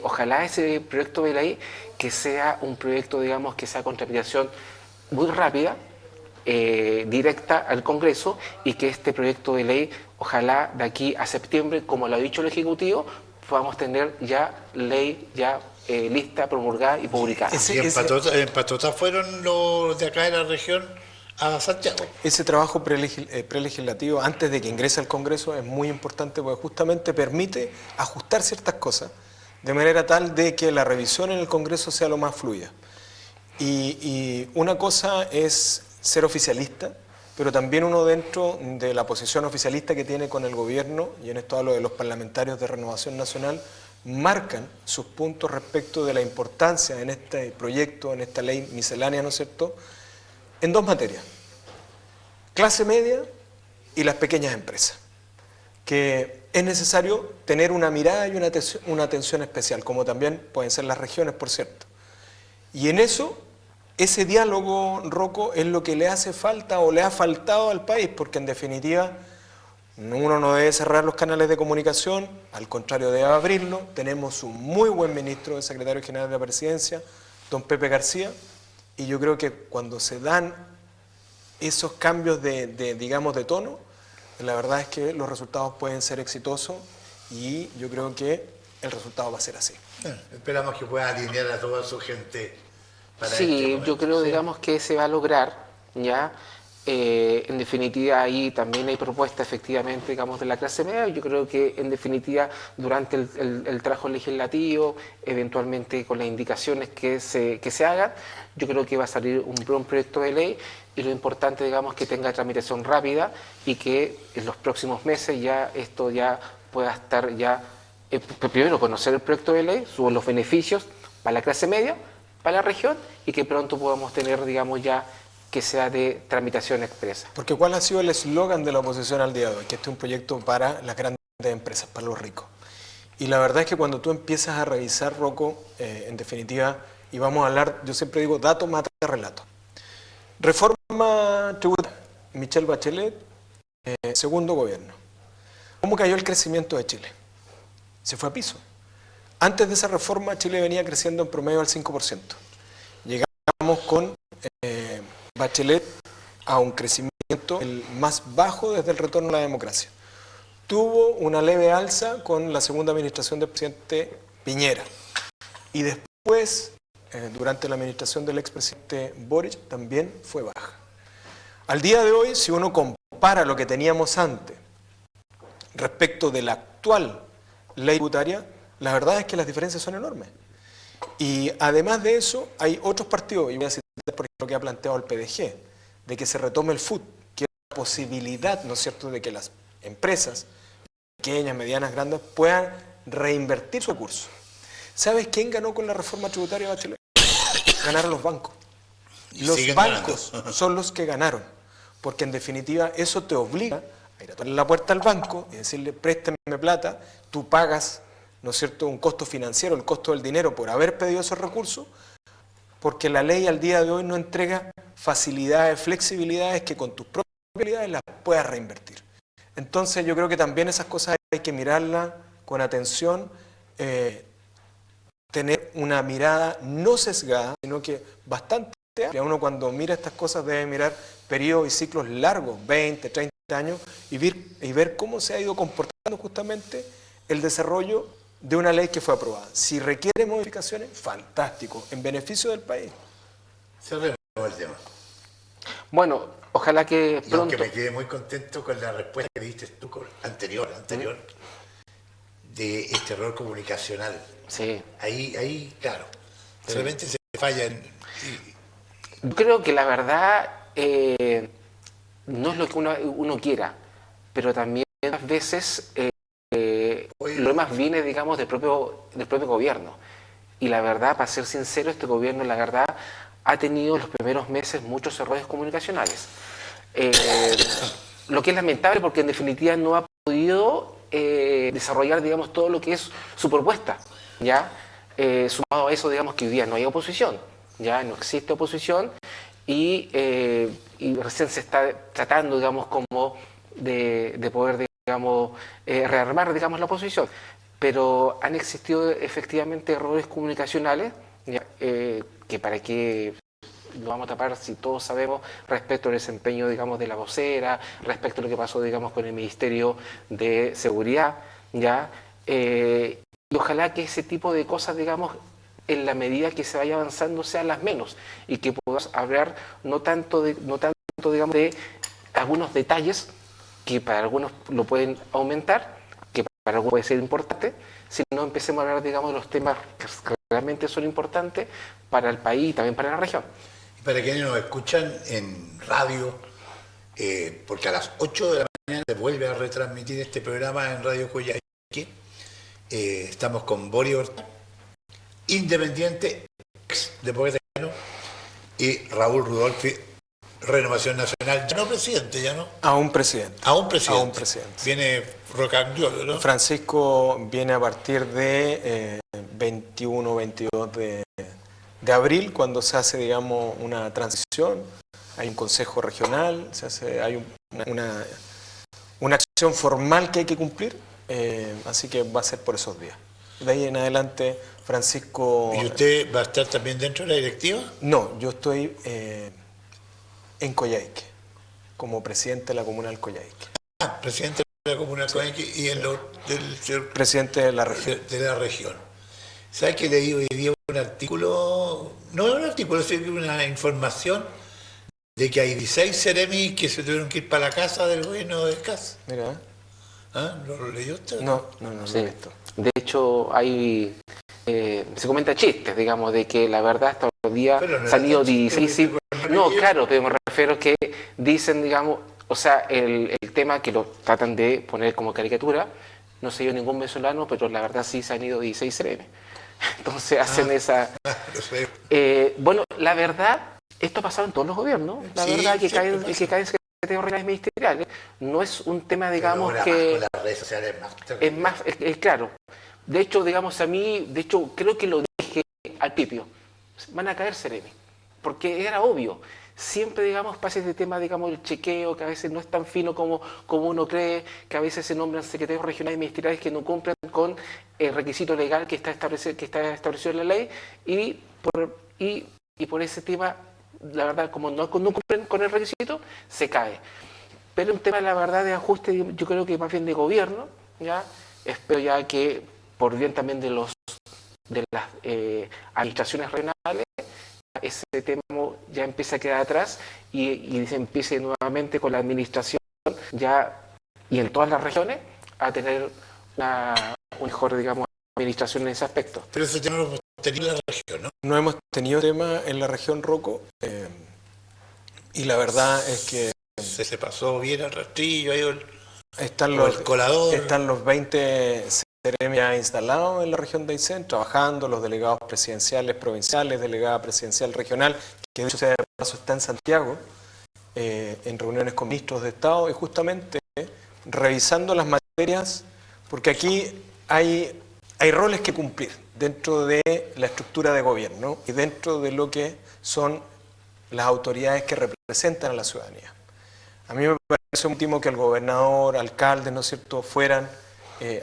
Speaker 1: ojalá ese proyecto de ley que sea un proyecto, digamos, que sea con tramitación muy rápida, directa al Congreso y que este proyecto de ley, ojalá de aquí a septiembre, como lo ha dicho el Ejecutivo, podamos tener ya ley lista, promulgada y publicada.
Speaker 2: Y en Patota fueron los de acá de la región a Santiago.
Speaker 3: Ese trabajo prelegislativo, antes de que ingrese al Congreso, es muy importante porque justamente permite ajustar ciertas cosas de manera tal de que la revisión en el Congreso sea lo más fluida. Y una cosa es ser oficialista, pero también uno dentro de la posición oficialista que tiene con el gobierno, y en esto hablo de los parlamentarios de Renovación Nacional, marcan sus puntos respecto de la importancia en este proyecto, en esta ley miscelánea, ¿no es cierto?, en dos materias: clase media y las pequeñas empresas, que es necesario tener una mirada y una atención especial, como también pueden ser las regiones, por cierto. Y en eso, ese diálogo, Rocco, es lo que le hace falta o le ha faltado al país, porque en definitiva uno no debe cerrar los canales de comunicación, al contrario debe abrirlo. Tenemos un muy buen ministro, el secretario general de la presidencia, don Pepe García, y yo creo que cuando se dan esos cambios digamos, de tono, la verdad es que los resultados pueden ser exitosos y yo creo que el resultado va a ser así.
Speaker 2: Esperamos que pueda alinear a toda su gente.
Speaker 1: Sí, yo creo, digamos, que se va a lograr, ¿ya? En definitiva, ahí también hay propuestas, efectivamente, digamos, de la clase media. Yo creo que, en definitiva, durante el trabajo legislativo, eventualmente con las indicaciones que se hagan, yo creo que va a salir un buen proyecto de ley y lo importante, digamos, que tenga tramitación rápida y que en los próximos meses ya esto ya pueda estar ya, primero conocer el proyecto de ley, los beneficios para la clase media, para la región y que pronto podamos tener, digamos, ya que sea de tramitación expresa.
Speaker 3: Porque ¿cuál ha sido el eslogan de la oposición al día de hoy? Que este es un proyecto para las grandes empresas, para los ricos. Y la verdad es que cuando tú empiezas a revisar, Rocco, en definitiva, y vamos a hablar, yo siempre digo, dato mata relato. Reforma tributaria, Michelle Bachelet, segundo gobierno. ¿Cómo cayó el crecimiento de Chile? Se fue a piso. Antes de esa reforma, Chile venía creciendo en promedio al 5%. estamos con Bachelet a un crecimiento el más bajo desde el retorno a la democracia. Tuvo una leve alza con la segunda administración del presidente Piñera. Y después, durante la administración del expresidente Boric, también fue baja. Al día de hoy, si uno compara lo que teníamos antes respecto de la actual ley tributaria, la verdad es que las diferencias son enormes. Y además de eso, hay otros partidos, y voy a citar por ejemplo lo que ha planteado el PDG, de que se retome el FUT, que es la posibilidad, ¿no es cierto?, de que las empresas pequeñas, medianas, grandes, puedan reinvertir su recurso. ¿Sabes quién ganó con la reforma tributaria, Bachelet? Ganaron los bancos. Los bancos son los que ganaron, porque en definitiva eso te obliga a ir a tocarle la puerta al banco y decirle, préstame plata, tú pagas, ¿no es cierto?, un costo financiero, el costo del dinero por haber pedido esos recursos, porque la ley al día de hoy no entrega facilidades, flexibilidades que con tus propias habilidades las puedas reinvertir. Entonces yo creo que también esas cosas hay que mirarlas con atención, tener una mirada no sesgada, sino que bastante amplia. Uno cuando mira estas cosas debe mirar periodos y ciclos largos, 20, 30 años, y ver cómo se ha ido comportando justamente el desarrollo de una ley que fue aprobada. Si requiere modificaciones, fantástico, en beneficio del país.
Speaker 2: Cerremos el tema.
Speaker 1: Bueno, ojalá que
Speaker 2: Y
Speaker 1: pronto...
Speaker 2: aunque me quedé muy contento con la respuesta que diste tú anterior, de este error comunicacional.
Speaker 1: Sí.
Speaker 2: Ahí, claro, de
Speaker 1: Sí.
Speaker 2: repente se falla
Speaker 1: Yo creo que la verdad no es lo que uno quiera, pero también a veces lo demás viene, digamos, del propio gobierno. Y la verdad, para ser sincero, este gobierno, la verdad, ha tenido los primeros meses muchos errores comunicacionales. Lo que es lamentable porque en definitiva no ha podido desarrollar, digamos, todo lo que es su propuesta, ¿ya? Sumado a eso, digamos, que hoy día no hay oposición, ya no existe oposición y recién se está tratando, digamos, como de poder, digamos, rearmar, digamos, la oposición. Pero han existido efectivamente errores comunicacionales, ¿ya? Que para qué lo vamos a tapar si todos sabemos respecto al desempeño, digamos, de la vocera, respecto a lo que pasó, digamos, con el Ministerio de Seguridad, ¿ya? Y ojalá que ese tipo de cosas, digamos, en la medida que se vaya avanzando sean las menos y que podamos hablar no tanto, digamos, de algunos detalles que para algunos lo pueden aumentar, que para algunos puede ser importante, sino empecemos a hablar, digamos, de los temas que realmente son importantes para el país y también para la región.
Speaker 2: Y para quienes nos escuchan en radio, porque a las 8 de la mañana se vuelve a retransmitir este programa en Radio Coyhaique. Estamos con Boris Ortega, independiente, ex de Poeta Llano, y Raúl Rudolfi, Renovación Nacional, ya no presidente, ya no.
Speaker 3: A un presidente.
Speaker 2: A un presidente.
Speaker 3: A un presidente.
Speaker 2: Viene Rocagliolo, ¿no?
Speaker 3: Francisco viene a partir de 21, 22 de abril, cuando se hace, digamos, una transición. Hay un consejo regional, hay una acción formal que hay que cumplir, así que va a ser por esos días. De ahí en adelante, Francisco...
Speaker 2: ¿Y usted va a estar también dentro de la directiva?
Speaker 3: No, yo estoy en Coyhaique, como presidente de la comuna del Coyhaique.
Speaker 2: Ah, presidente de la comuna de Coyhaique y del señor
Speaker 3: Presidente de la región.
Speaker 2: de la región. ¿Sabes que leí hoy día un artículo? No es un artículo, es una información de que hay 16 seremis que se tuvieron que ir para la casa del gobierno de Cas.
Speaker 3: Mira.
Speaker 2: ¿Ah? ¿Lo leyó usted?
Speaker 3: No
Speaker 1: Sí.
Speaker 3: lo he visto.
Speaker 1: De hecho, se comenta chistes, digamos, de que la verdad hasta hoy día
Speaker 2: Pero no
Speaker 1: han salido
Speaker 2: era tan chiste,
Speaker 1: 16...
Speaker 2: porque
Speaker 1: No,
Speaker 2: yo-
Speaker 1: claro, pero me refiero que dicen, digamos, o sea, el tema que lo tratan de poner como caricatura, no se dio ningún venezolano, pero la verdad sí se han ido 16 CRM. Entonces hacen esa...
Speaker 2: No sé.
Speaker 1: Bueno, la verdad, esto ha pasado en todos los gobiernos, la
Speaker 2: Sí,
Speaker 1: verdad que
Speaker 2: siempre
Speaker 1: caen
Speaker 2: pasa.
Speaker 1: secretarios regionales ministeriales. No es un tema, digamos,
Speaker 2: Pero ahora
Speaker 1: que...
Speaker 2: más con las redes sociales es más
Speaker 1: Es
Speaker 2: terrible.
Speaker 1: más, es claro. De hecho, digamos, a mí, de hecho, creo que lo dije al principio. Van a caer Ceremi. Porque era obvio. Siempre, digamos, pasa este tema, digamos, el chequeo, que a veces no es tan fino como uno cree, que a veces se nombran secretarios regionales ministeriales que no cumplen con el requisito legal que está establecido en la ley, y por ese tema la verdad, como no cumplen con el requisito, se cae. Pero un tema, la verdad, de ajuste, yo creo que más bien de gobierno, ¿ya? Espero ya que, por bien también de las administraciones regionales, ese tema ya empiece a quedar atrás y se empiece nuevamente con la administración ya y en todas las regiones a tener una mejor, digamos, administración en ese aspecto.
Speaker 2: Pero ese tema lo hemos tenido en la región, ¿no?
Speaker 3: No hemos tenido tema en la región Roco y la verdad es que
Speaker 2: Se pasó bien al rastrillo, ahí
Speaker 3: están
Speaker 2: el colador.
Speaker 3: Están los 20 CRM ya instalados en la región de Aysén, trabajando, los delegados presidenciales provinciales, delegada presidencial regional, que de hecho sea de paso está en Santiago, en reuniones con ministros de Estado y justamente revisando las materias, porque aquí hay roles que cumplir dentro de la estructura de gobierno y dentro de lo que son las autoridades que representan a la ciudadanía. A mí me parece último que el gobernador, alcaldes, ¿no es cierto?, fueran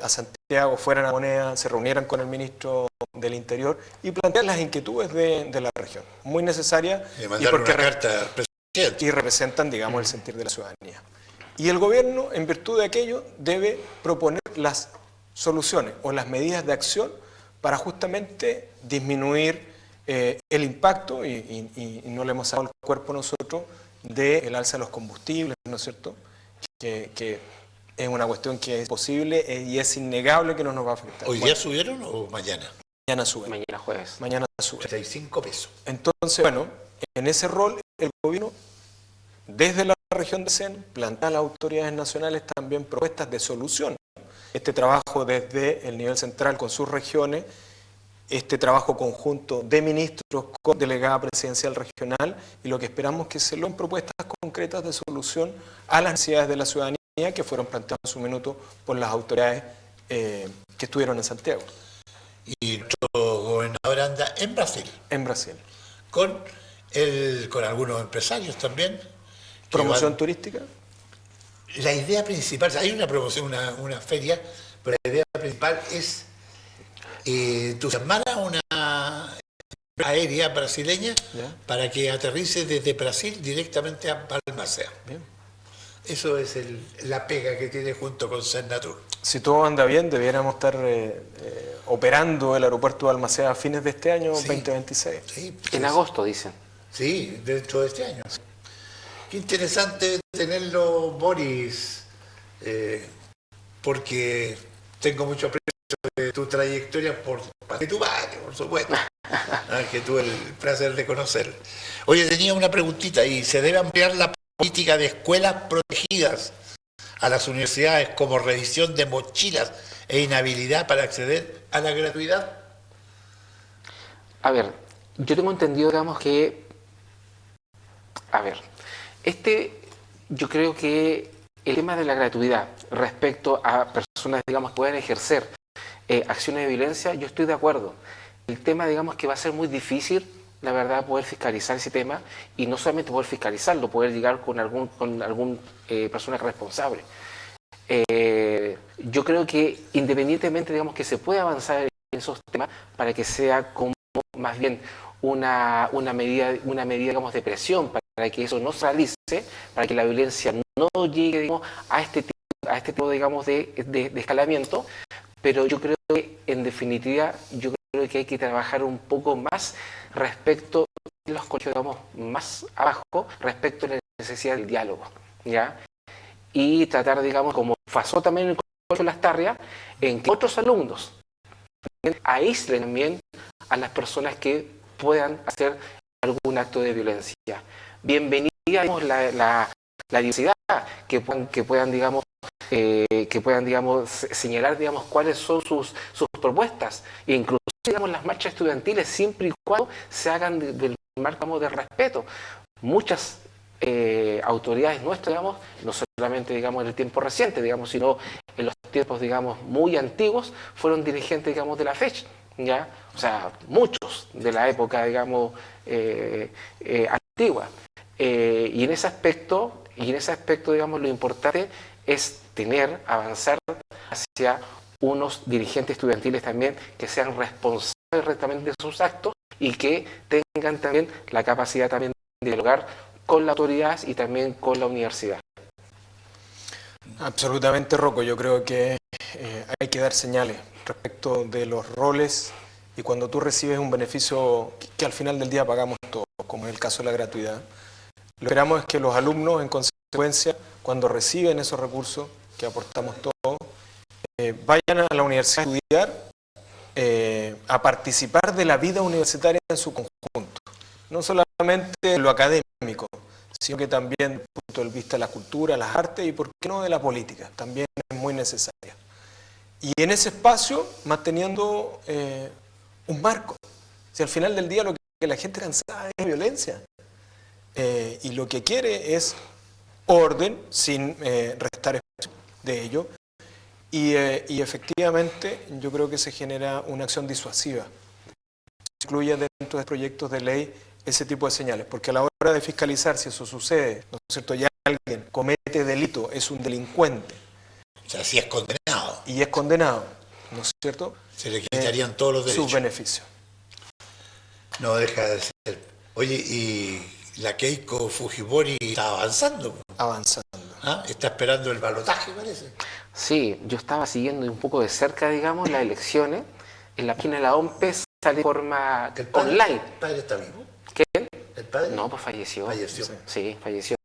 Speaker 3: a Santiago, fueran a Moneda, se reunieran con el ministro del Interior y plantearan las inquietudes de la región. Muy necesaria
Speaker 2: y porque una carta al presidente.
Speaker 3: Y representan, digamos, el sentir de la ciudadanía. Y el gobierno, en virtud de aquello, debe proponer las soluciones o las medidas de acción para justamente disminuir el impacto, y no le hemos dado el cuerpo nosotros, del alza de los combustibles, ¿no es cierto?, que es una cuestión que es posible y es innegable que no nos va a afectar.
Speaker 2: ¿Hoy día subieron o mañana?
Speaker 3: Mañana suben.
Speaker 1: Mañana jueves.
Speaker 3: Mañana suben.
Speaker 2: 35 pesos.
Speaker 3: Entonces, bueno, en ese rol el gobierno, desde la región de Aysén, plantea a las autoridades nacionales también propuestas de solución. Este trabajo desde el nivel central con sus regiones, este trabajo conjunto de ministros con delegada presidencial regional, y lo que esperamos que se logren propuestas concretas de solución a las necesidades de la ciudadanía que fueron planteadas en su minuto por las autoridades que estuvieron en Santiago.
Speaker 2: Y nuestro gobernador anda en Brasil.
Speaker 3: En Brasil.
Speaker 2: Con algunos empresarios también.
Speaker 3: ¿Promoción turística?
Speaker 2: La idea principal, hay una promoción, una feria, pero la idea principal es entusiasmar a una aérea brasileña, ¿ya?, para que aterrice desde Brasil directamente a Balmaceda. Bien. Eso es la pega que tiene junto con Cernatur.
Speaker 3: Si todo anda bien, debiéramos estar operando el aeropuerto de Balmaceda a fines de este año, sí, 2026.
Speaker 2: Sí,
Speaker 1: en agosto, dicen.
Speaker 2: Sí, dentro de este año. Qué interesante tenerlo, Boris, porque tengo mucho aprecio de tu trayectoria de tu padre, por supuesto, que tuve el placer de conocer. Oye, tenía una preguntita, y ¿se debe ampliar la política de escuelas protegidas a las universidades como revisión de mochilas e inhabilidad para acceder a la gratuidad?
Speaker 1: A ver, yo tengo entendido, digamos, que... A ver, yo creo que el tema de la gratuidad respecto a personas, digamos, que puedan ejercer acciones de violencia, yo estoy de acuerdo. El tema, digamos, que va a ser muy difícil, la verdad, poder fiscalizar ese tema, y no solamente poder fiscalizarlo, poder llegar con algún persona responsable. Yo creo que independientemente, digamos, que se puede avanzar en esos temas para que sea como más bien una medida, digamos, de presión para que eso no se realice, para que la violencia no llegue, digamos, a este tipo, digamos, de escalamiento. Pero yo creo que, en definitiva, yo creo que hay que trabajar un poco más respecto de los colegios, digamos, más abajo, respecto a la necesidad del diálogo, ¿ya? Y tratar, digamos, como pasó también en el colegio Las Tarrias, en que otros alumnos aíslen también a las personas que puedan hacer algún acto de violencia. Bienvenida, digamos, la diversidad, que puedan, digamos, señalar, digamos, cuáles son sus propuestas, e incluso, digamos, las marchas estudiantiles, siempre y cuando se hagan del marco de respeto. Muchas autoridades nuestras, digamos, no solamente, digamos, en el tiempo reciente, digamos, sino en los tiempos, digamos, muy antiguos, fueron dirigentes, digamos, de la FECH, ¿ya? O sea, muchos de la época, digamos, antigua. Y en ese aspecto, digamos, lo importante es avanzar hacia unos dirigentes estudiantiles también que sean responsables rectamente de sus actos y que tengan también la capacidad también dialogar con la autoridad y también con la universidad.
Speaker 3: Absolutamente, Rocco. Yo creo que hay que dar señales respecto de los roles, y cuando tú recibes un beneficio que al final del día pagamos todos, como es el caso de la gratuidad, lo que esperamos es que los alumnos, en consecuencia, cuando reciben esos recursos que aportamos todos, vayan a la universidad a estudiar, a participar de la vida universitaria en su conjunto. No solamente en lo académico, sino que también desde el punto de vista de la cultura, las artes y, por qué no, de la política. También es muy necesaria. Y en ese espacio, manteniendo un marco. Si al final del día lo que la gente cansada es violencia, y lo que quiere es orden, sin restar de ello, y efectivamente yo creo que se genera una acción disuasiva. Se incluye dentro de proyectos de ley ese tipo de señales, porque a la hora de fiscalizar si eso sucede, ¿no es cierto?, ya alguien comete delito, es un delincuente.
Speaker 2: O sea, si es condenado.
Speaker 3: Y es condenado, ¿no es cierto?
Speaker 2: Se le quitarían todos los derechos.
Speaker 3: Sus beneficios.
Speaker 2: No deja de ser. Oye, y la Keiko Fujimori está avanzando.
Speaker 3: Avanzando.
Speaker 2: ¿Ah? Está esperando el balotaje, parece.
Speaker 1: Sí, yo estaba siguiendo un poco de cerca, digamos, las elecciones. En la página de la OMP sale de forma online.
Speaker 2: ¿El padre está vivo?
Speaker 1: ¿Qué?
Speaker 2: ¿El padre?
Speaker 1: No, pues falleció.
Speaker 2: Falleció.
Speaker 1: Sí, falleció.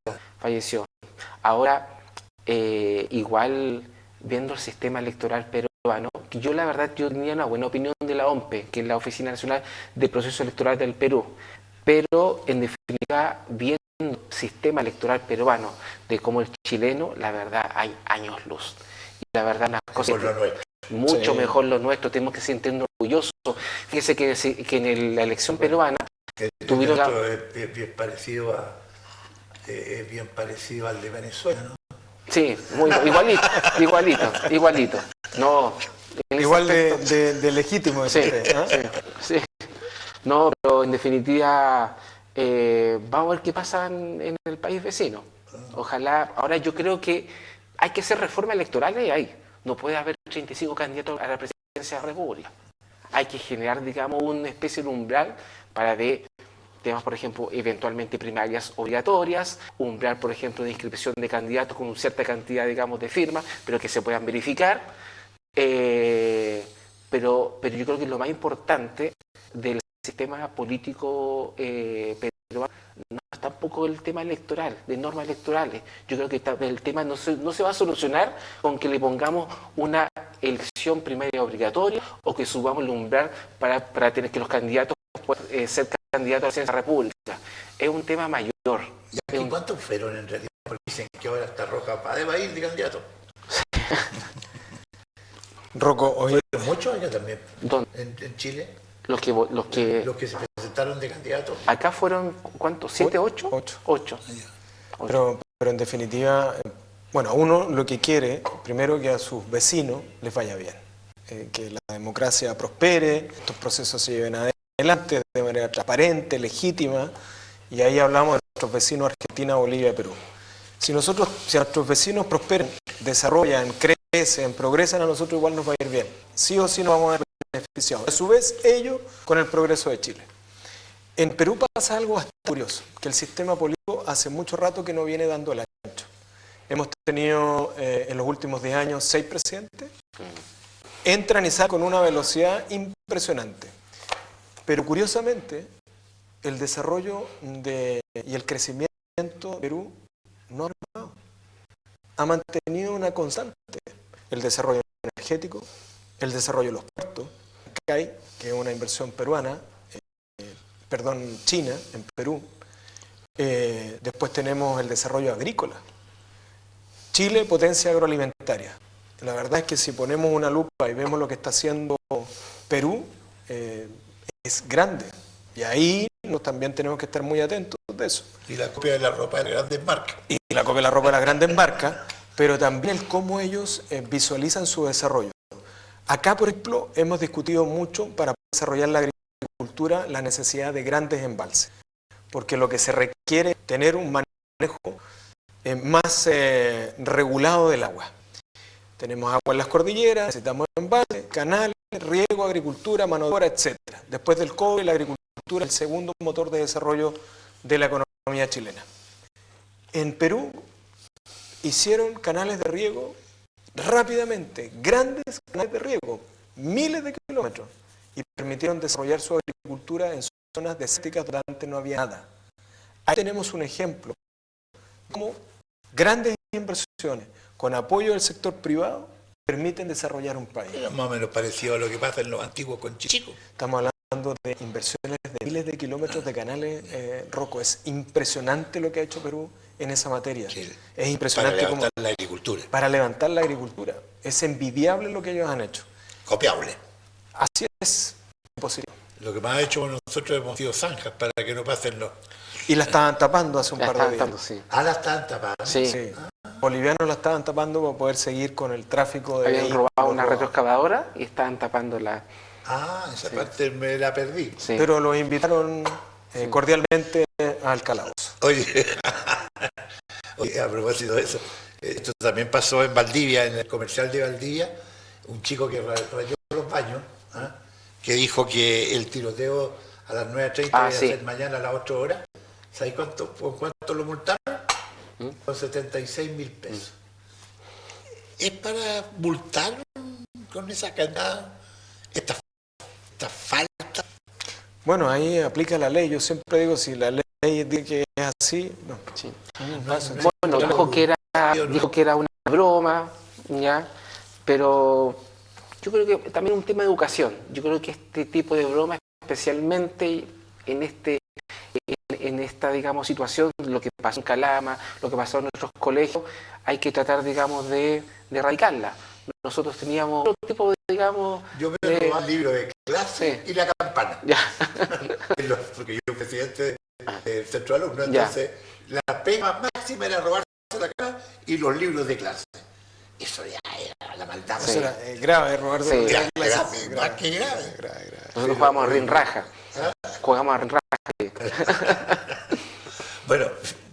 Speaker 1: Ahora, igual, viendo el sistema electoral peruano, que yo la verdad yo tenía una buena opinión de la OMP, que es la Oficina Nacional de Procesos Electorales del Perú, pero en definitiva, viendo el sistema electoral peruano de como el chileno, la verdad hay años luz. Y la verdad, unas cosas mucho mejor lo nuestro, tenemos que sentirnos orgullosos. Fíjese que en la elección peruana tuvieron
Speaker 2: es bien parecido al de Venezuela, ¿no?
Speaker 1: Sí, igualito. No,
Speaker 3: igual de legítimo.
Speaker 1: Sí, sí. No, pero en definitiva vamos a ver qué pasa en el país vecino. Ojalá, ahora yo creo que hay que hacer reformas electorales ahí. No puede haber 35 candidatos a la presidencia de la República. Hay que generar, digamos, una especie de umbral para de temas, por ejemplo, eventualmente primarias obligatorias, umbral, por ejemplo, de inscripción de candidatos con una cierta cantidad, digamos, de firmas, pero que se puedan verificar. Pero yo creo que lo más importante del sistema político peruano no es tampoco el tema electoral, de normas electorales. Yo creo que el tema no se va a solucionar con que le pongamos una elección primaria obligatoria o que subamos el umbral para tener que los candidatos puedan ser candidatos a la presidencia de la República. Es un tema mayor.
Speaker 2: ¿Y cuántos fueron en realidad? Porque dicen que ahora está Roja Pade va a ir de candidato.
Speaker 3: Rocco, hoy
Speaker 2: muchos allá también. En Chile.
Speaker 1: Los que
Speaker 2: se presentaron de candidatos.
Speaker 1: Acá fueron, ¿cuántos? ¿7, 8? 8.
Speaker 3: Pero en definitiva, bueno, uno lo que quiere, primero, que a sus vecinos les vaya bien. Que la democracia prospere, estos procesos se lleven adelante de manera transparente, legítima, y ahí hablamos de nuestros vecinos Argentina, Bolivia y Perú. Si nuestros vecinos prosperan, desarrollan, crecen, progresan, a nosotros igual nos va a ir bien. Sí o sí nos vamos a ver beneficiados. A su vez, ellos con el progreso de Chile. En Perú pasa algo bastante curioso, que el sistema político hace mucho rato que no viene dando el ancho. Hemos tenido en los últimos 10 años 6 presidentes. Entran y salen con una velocidad impresionante. Pero curiosamente, el desarrollo y el crecimiento de Perú no ha parado. Ha mantenido una constante. El desarrollo energético, el desarrollo de los puertos, CAI, que es una inversión peruana, China, en Perú. Después tenemos el desarrollo agrícola. Chile, potencia agroalimentaria. La verdad es que si ponemos una lupa y vemos lo que está haciendo Perú, es grande. Y ahí también tenemos que estar muy atentos de eso.
Speaker 2: Y la copia de la ropa de las grandes marcas.
Speaker 3: Y la copia de la ropa de las grandes marcas, pero también el cómo ellos visualizan su desarrollo. Acá, por ejemplo, hemos discutido mucho para desarrollar la agricultura la necesidad de grandes embalses, porque lo que se requiere es tener un manejo más regulado del agua. Tenemos agua en las cordilleras, necesitamos embalses, canales, riego, agricultura, mano de obra, etc. Después del cobre, la agricultura es el segundo motor de desarrollo de la economía economía chilena. En Perú hicieron canales de riego rápidamente, grandes canales de riego, miles de kilómetros, y permitieron desarrollar su agricultura en zonas desérticas donde antes no había nada. Ahí tenemos un ejemplo de cómo grandes inversiones con apoyo del sector privado permiten desarrollar un país.
Speaker 2: Era más o menos parecido a lo que pasa en los antiguos Conchichicos.
Speaker 3: Estamos hablando de inversiones de miles de kilómetros de canales, Rocco. Es impresionante lo que ha hecho Perú en esa materia.
Speaker 2: Sí,
Speaker 3: es impresionante
Speaker 2: para levantar la agricultura.
Speaker 3: Para levantar la agricultura. Es envidiable lo que ellos han hecho.
Speaker 2: Copiable.
Speaker 3: Así es, positivo.
Speaker 2: Lo que más ha hecho nosotros hemos sido zanjas para que no pasen los...
Speaker 3: Y la estaban tapando hace un par de días.
Speaker 1: Sí.
Speaker 2: Ah, la estaban tapando.
Speaker 1: Sí.
Speaker 3: Sí. Bolivianos la estaban tapando para poder seguir con el tráfico de
Speaker 1: Habían
Speaker 3: vehículos
Speaker 1: robado una
Speaker 3: robados.
Speaker 1: retroexcavadora y estaban tapando la...
Speaker 2: Ah, esa parte me la perdí.
Speaker 1: Sí.
Speaker 3: Pero los invitaron cordialmente al calabozo.
Speaker 2: Oye, a propósito de eso, esto también pasó en Valdivia, en el comercial de Valdivia, un chico que rayó los baños, ¿ah? Que dijo que el tiroteo a las 9:30 iba a ser mañana a las 8 horas. ¿Sabes con cuánto lo multaron? Con 76.000 pesos. ¿Es para multar con esa cantidad esta falta?
Speaker 3: Bueno, ahí aplica la ley. Yo siempre digo, si la ley dice que es así, no.
Speaker 1: Sí.
Speaker 3: Pasa.
Speaker 1: Bueno, dijo que era una broma, ¿ya? Pero yo creo que también un tema de educación. Yo creo que este tipo de bromas, especialmente en esta, digamos, situación, lo que pasó en Calama, lo que pasó en nuestros colegios, hay que tratar, digamos, de erradicarla. Nosotros teníamos otro tipo de, digamos...
Speaker 2: Yo me robaba el libro de clase y la campana.
Speaker 1: Ya.
Speaker 2: Porque yo soy presidente del centro de alumnos, entonces la pega máxima era robarse la campana y los libros de clase. Eso ya era la maldad.
Speaker 3: Eso era grave, Roberto.
Speaker 1: Sí.
Speaker 2: Más que grave.
Speaker 1: Nosotros jugábamos a rinraja. Jugamos a rinraja.
Speaker 2: Bueno,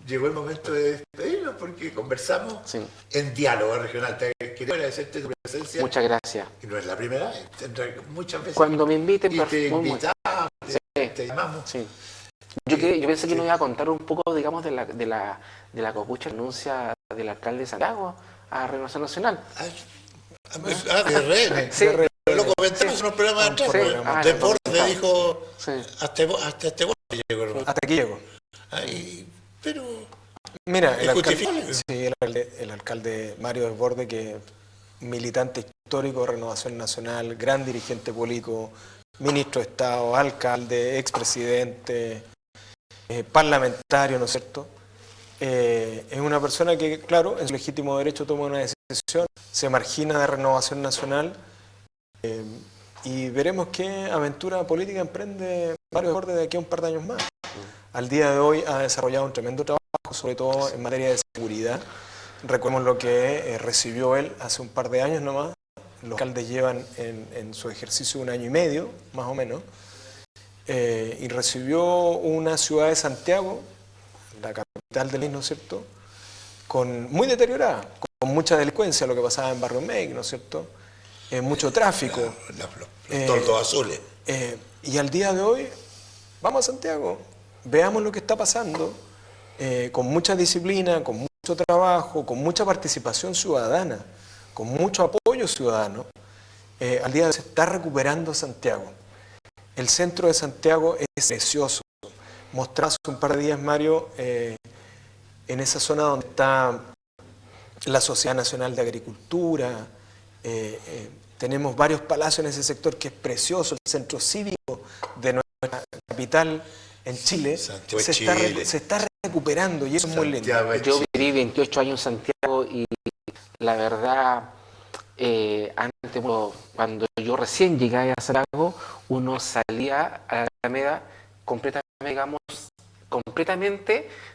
Speaker 2: llegó el momento de despedirnos porque conversamos en diálogo regional. Te quería agradecerte tu presencia.
Speaker 1: Muchas gracias.
Speaker 2: Y no es la primera vez, tendrá muchas veces.
Speaker 1: Cuando me inviten,
Speaker 2: y te invitamos, te llamamos.
Speaker 1: Sí. Yo pensé que nos iba a contar un poco, digamos, de la copucha renuncia del alcalde de Santiago a Renovación Nacional.
Speaker 2: De RN.
Speaker 1: Sí.
Speaker 2: Lo comentamos en unos programas atrás.
Speaker 1: Sí.
Speaker 2: Deporte dijo,
Speaker 1: Sí.
Speaker 2: hasta este borde llegó.
Speaker 3: Hasta aquí llego.
Speaker 2: Pero
Speaker 3: Mira,
Speaker 2: ¿es justificable?
Speaker 3: el alcalde Mario Desbordes, que militante histórico de Renovación Nacional, gran dirigente político, ministro de Estado, alcalde, expresidente, parlamentario, ¿no es cierto? Es una persona que, claro, en su legítimo derecho toma una decisión, se margina de Renovación Nacional, y veremos qué aventura política emprende Mario Desbordes de aquí a un par de años más. Al día de hoy ha desarrollado un tremendo trabajo, sobre todo en materia de seguridad. Recordemos lo que recibió él hace un par de años nomás. Los alcaldes llevan en su ejercicio 1 año y medio, más o menos, y recibió una ciudad de Santiago, la capital del país, ¿no es cierto?, muy deteriorada, con mucha delincuencia, lo que pasaba en Barrio Meik, ¿no es cierto?, mucho tráfico.
Speaker 2: Los toldos azules.
Speaker 3: Y al día de hoy, vamos a Santiago, veamos lo que está pasando, con mucha disciplina, con mucho trabajo, con mucha participación ciudadana, con mucho apoyo ciudadano. Al día de hoy se está recuperando Santiago. El centro de Santiago es precioso. Mostramos hace un par de días, Mario, en esa zona donde está la Sociedad Nacional de Agricultura. Tenemos varios palacios en ese sector que es precioso. El centro cívico de nuestra capital en Chile se está recuperando y eso es muy lindo.
Speaker 1: Yo viví 28 años en Santiago y la verdad, antes, cuando yo recién llegué a Santiago, uno salía a la Alameda completamente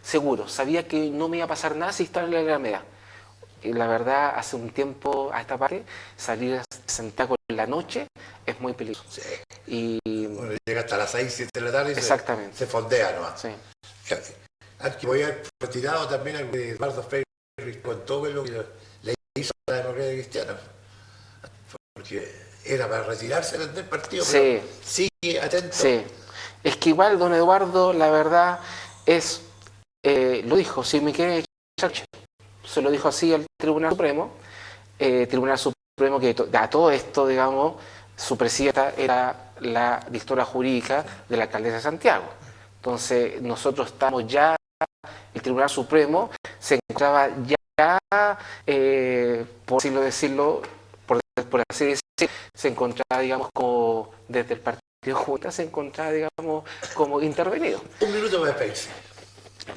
Speaker 1: seguro. Sabía que no me iba a pasar nada si estaba en la Alameda. Y la verdad, hace un tiempo a esta parte, salir a Santiago en la noche es muy peligroso.
Speaker 2: Sí.
Speaker 1: Y
Speaker 2: bueno, llega hasta las 6, 7 de la tarde y
Speaker 1: exactamente.
Speaker 2: se fondea nomás.
Speaker 1: Sí.
Speaker 2: Aquí voy a retirado también a Eduardo Frei con todo lo que le hizo a la democracia cristiana. Porque era para retirarse del partido, pero sigue atento.
Speaker 1: Sí. Es que igual, don Eduardo, la verdad, es lo dijo, si me quieren echar, se lo dijo así al Tribunal Supremo. Tribunal Supremo que a todo esto, digamos, su presidenta era la directora jurídica de la alcaldesa de Santiago. Entonces, nosotros estamos ya, el Tribunal Supremo se encontraba ya, por así decirlo, por así decirlo, se encontraba, digamos, como desde el Partido Junta, se encontraba, digamos, como intervenido.
Speaker 2: Un minuto para despedirse.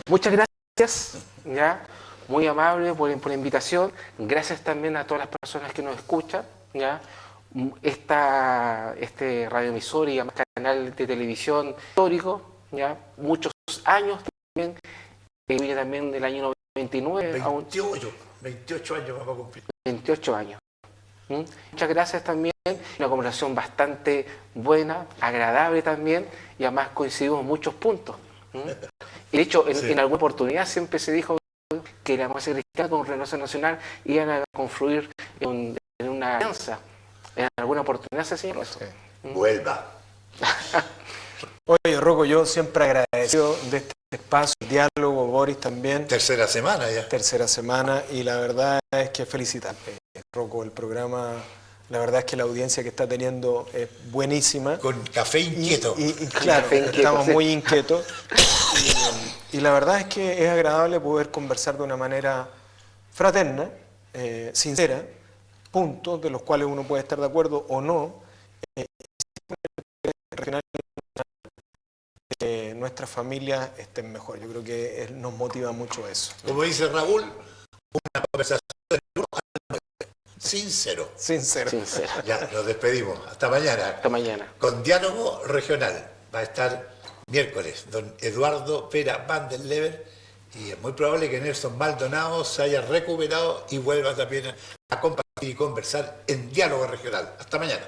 Speaker 1: Muchas gracias, ya, muy amable por la invitación. Gracias también a todas las personas que nos escuchan, ya. Este radioemisor y además canal de televisión histórico, ya, muchos años también, viene también del año 99
Speaker 2: 28 años vamos a cumplir.
Speaker 1: 28 años. Muchas gracias también, una conversación bastante buena, agradable también, y además coincidimos en muchos puntos. Y de hecho, en alguna oportunidad siempre se dijo que la democracia cristiana con Renovación Nacional iban a confluir en una alianza. En alguna oportunidad se señaló eso.
Speaker 3: Sí.
Speaker 2: Vuelva.
Speaker 3: Oye, Rocco, yo siempre agradecido de este espacio, el diálogo, Boris también.
Speaker 2: Tercera semana ya.
Speaker 3: Tercera semana, y la verdad es que felicitarte, Rocco, el programa. La verdad es que la audiencia que está teniendo es buenísima.
Speaker 2: Con café inquieto.
Speaker 3: Y claro,
Speaker 1: Café inquieto,
Speaker 3: estamos
Speaker 1: sí.
Speaker 3: muy inquietos. Y la verdad es que es agradable poder conversar de una manera fraterna, sincera, puntos de los cuales uno puede estar de acuerdo o no. Regional, nuestras familias estén mejor. Yo creo que nos motiva mucho eso.
Speaker 2: Como dice Raúl, una conversación sincero.
Speaker 3: Sincero.
Speaker 1: Sincero.
Speaker 2: Ya, nos despedimos. Hasta mañana.
Speaker 1: Hasta mañana.
Speaker 2: Con Diálogo Regional. Va a estar miércoles don Eduardo Pera Van der Lever, y es muy probable que Nelson Maldonado se haya recuperado y vuelva también a compartir y conversar en Diálogo Regional. Hasta mañana.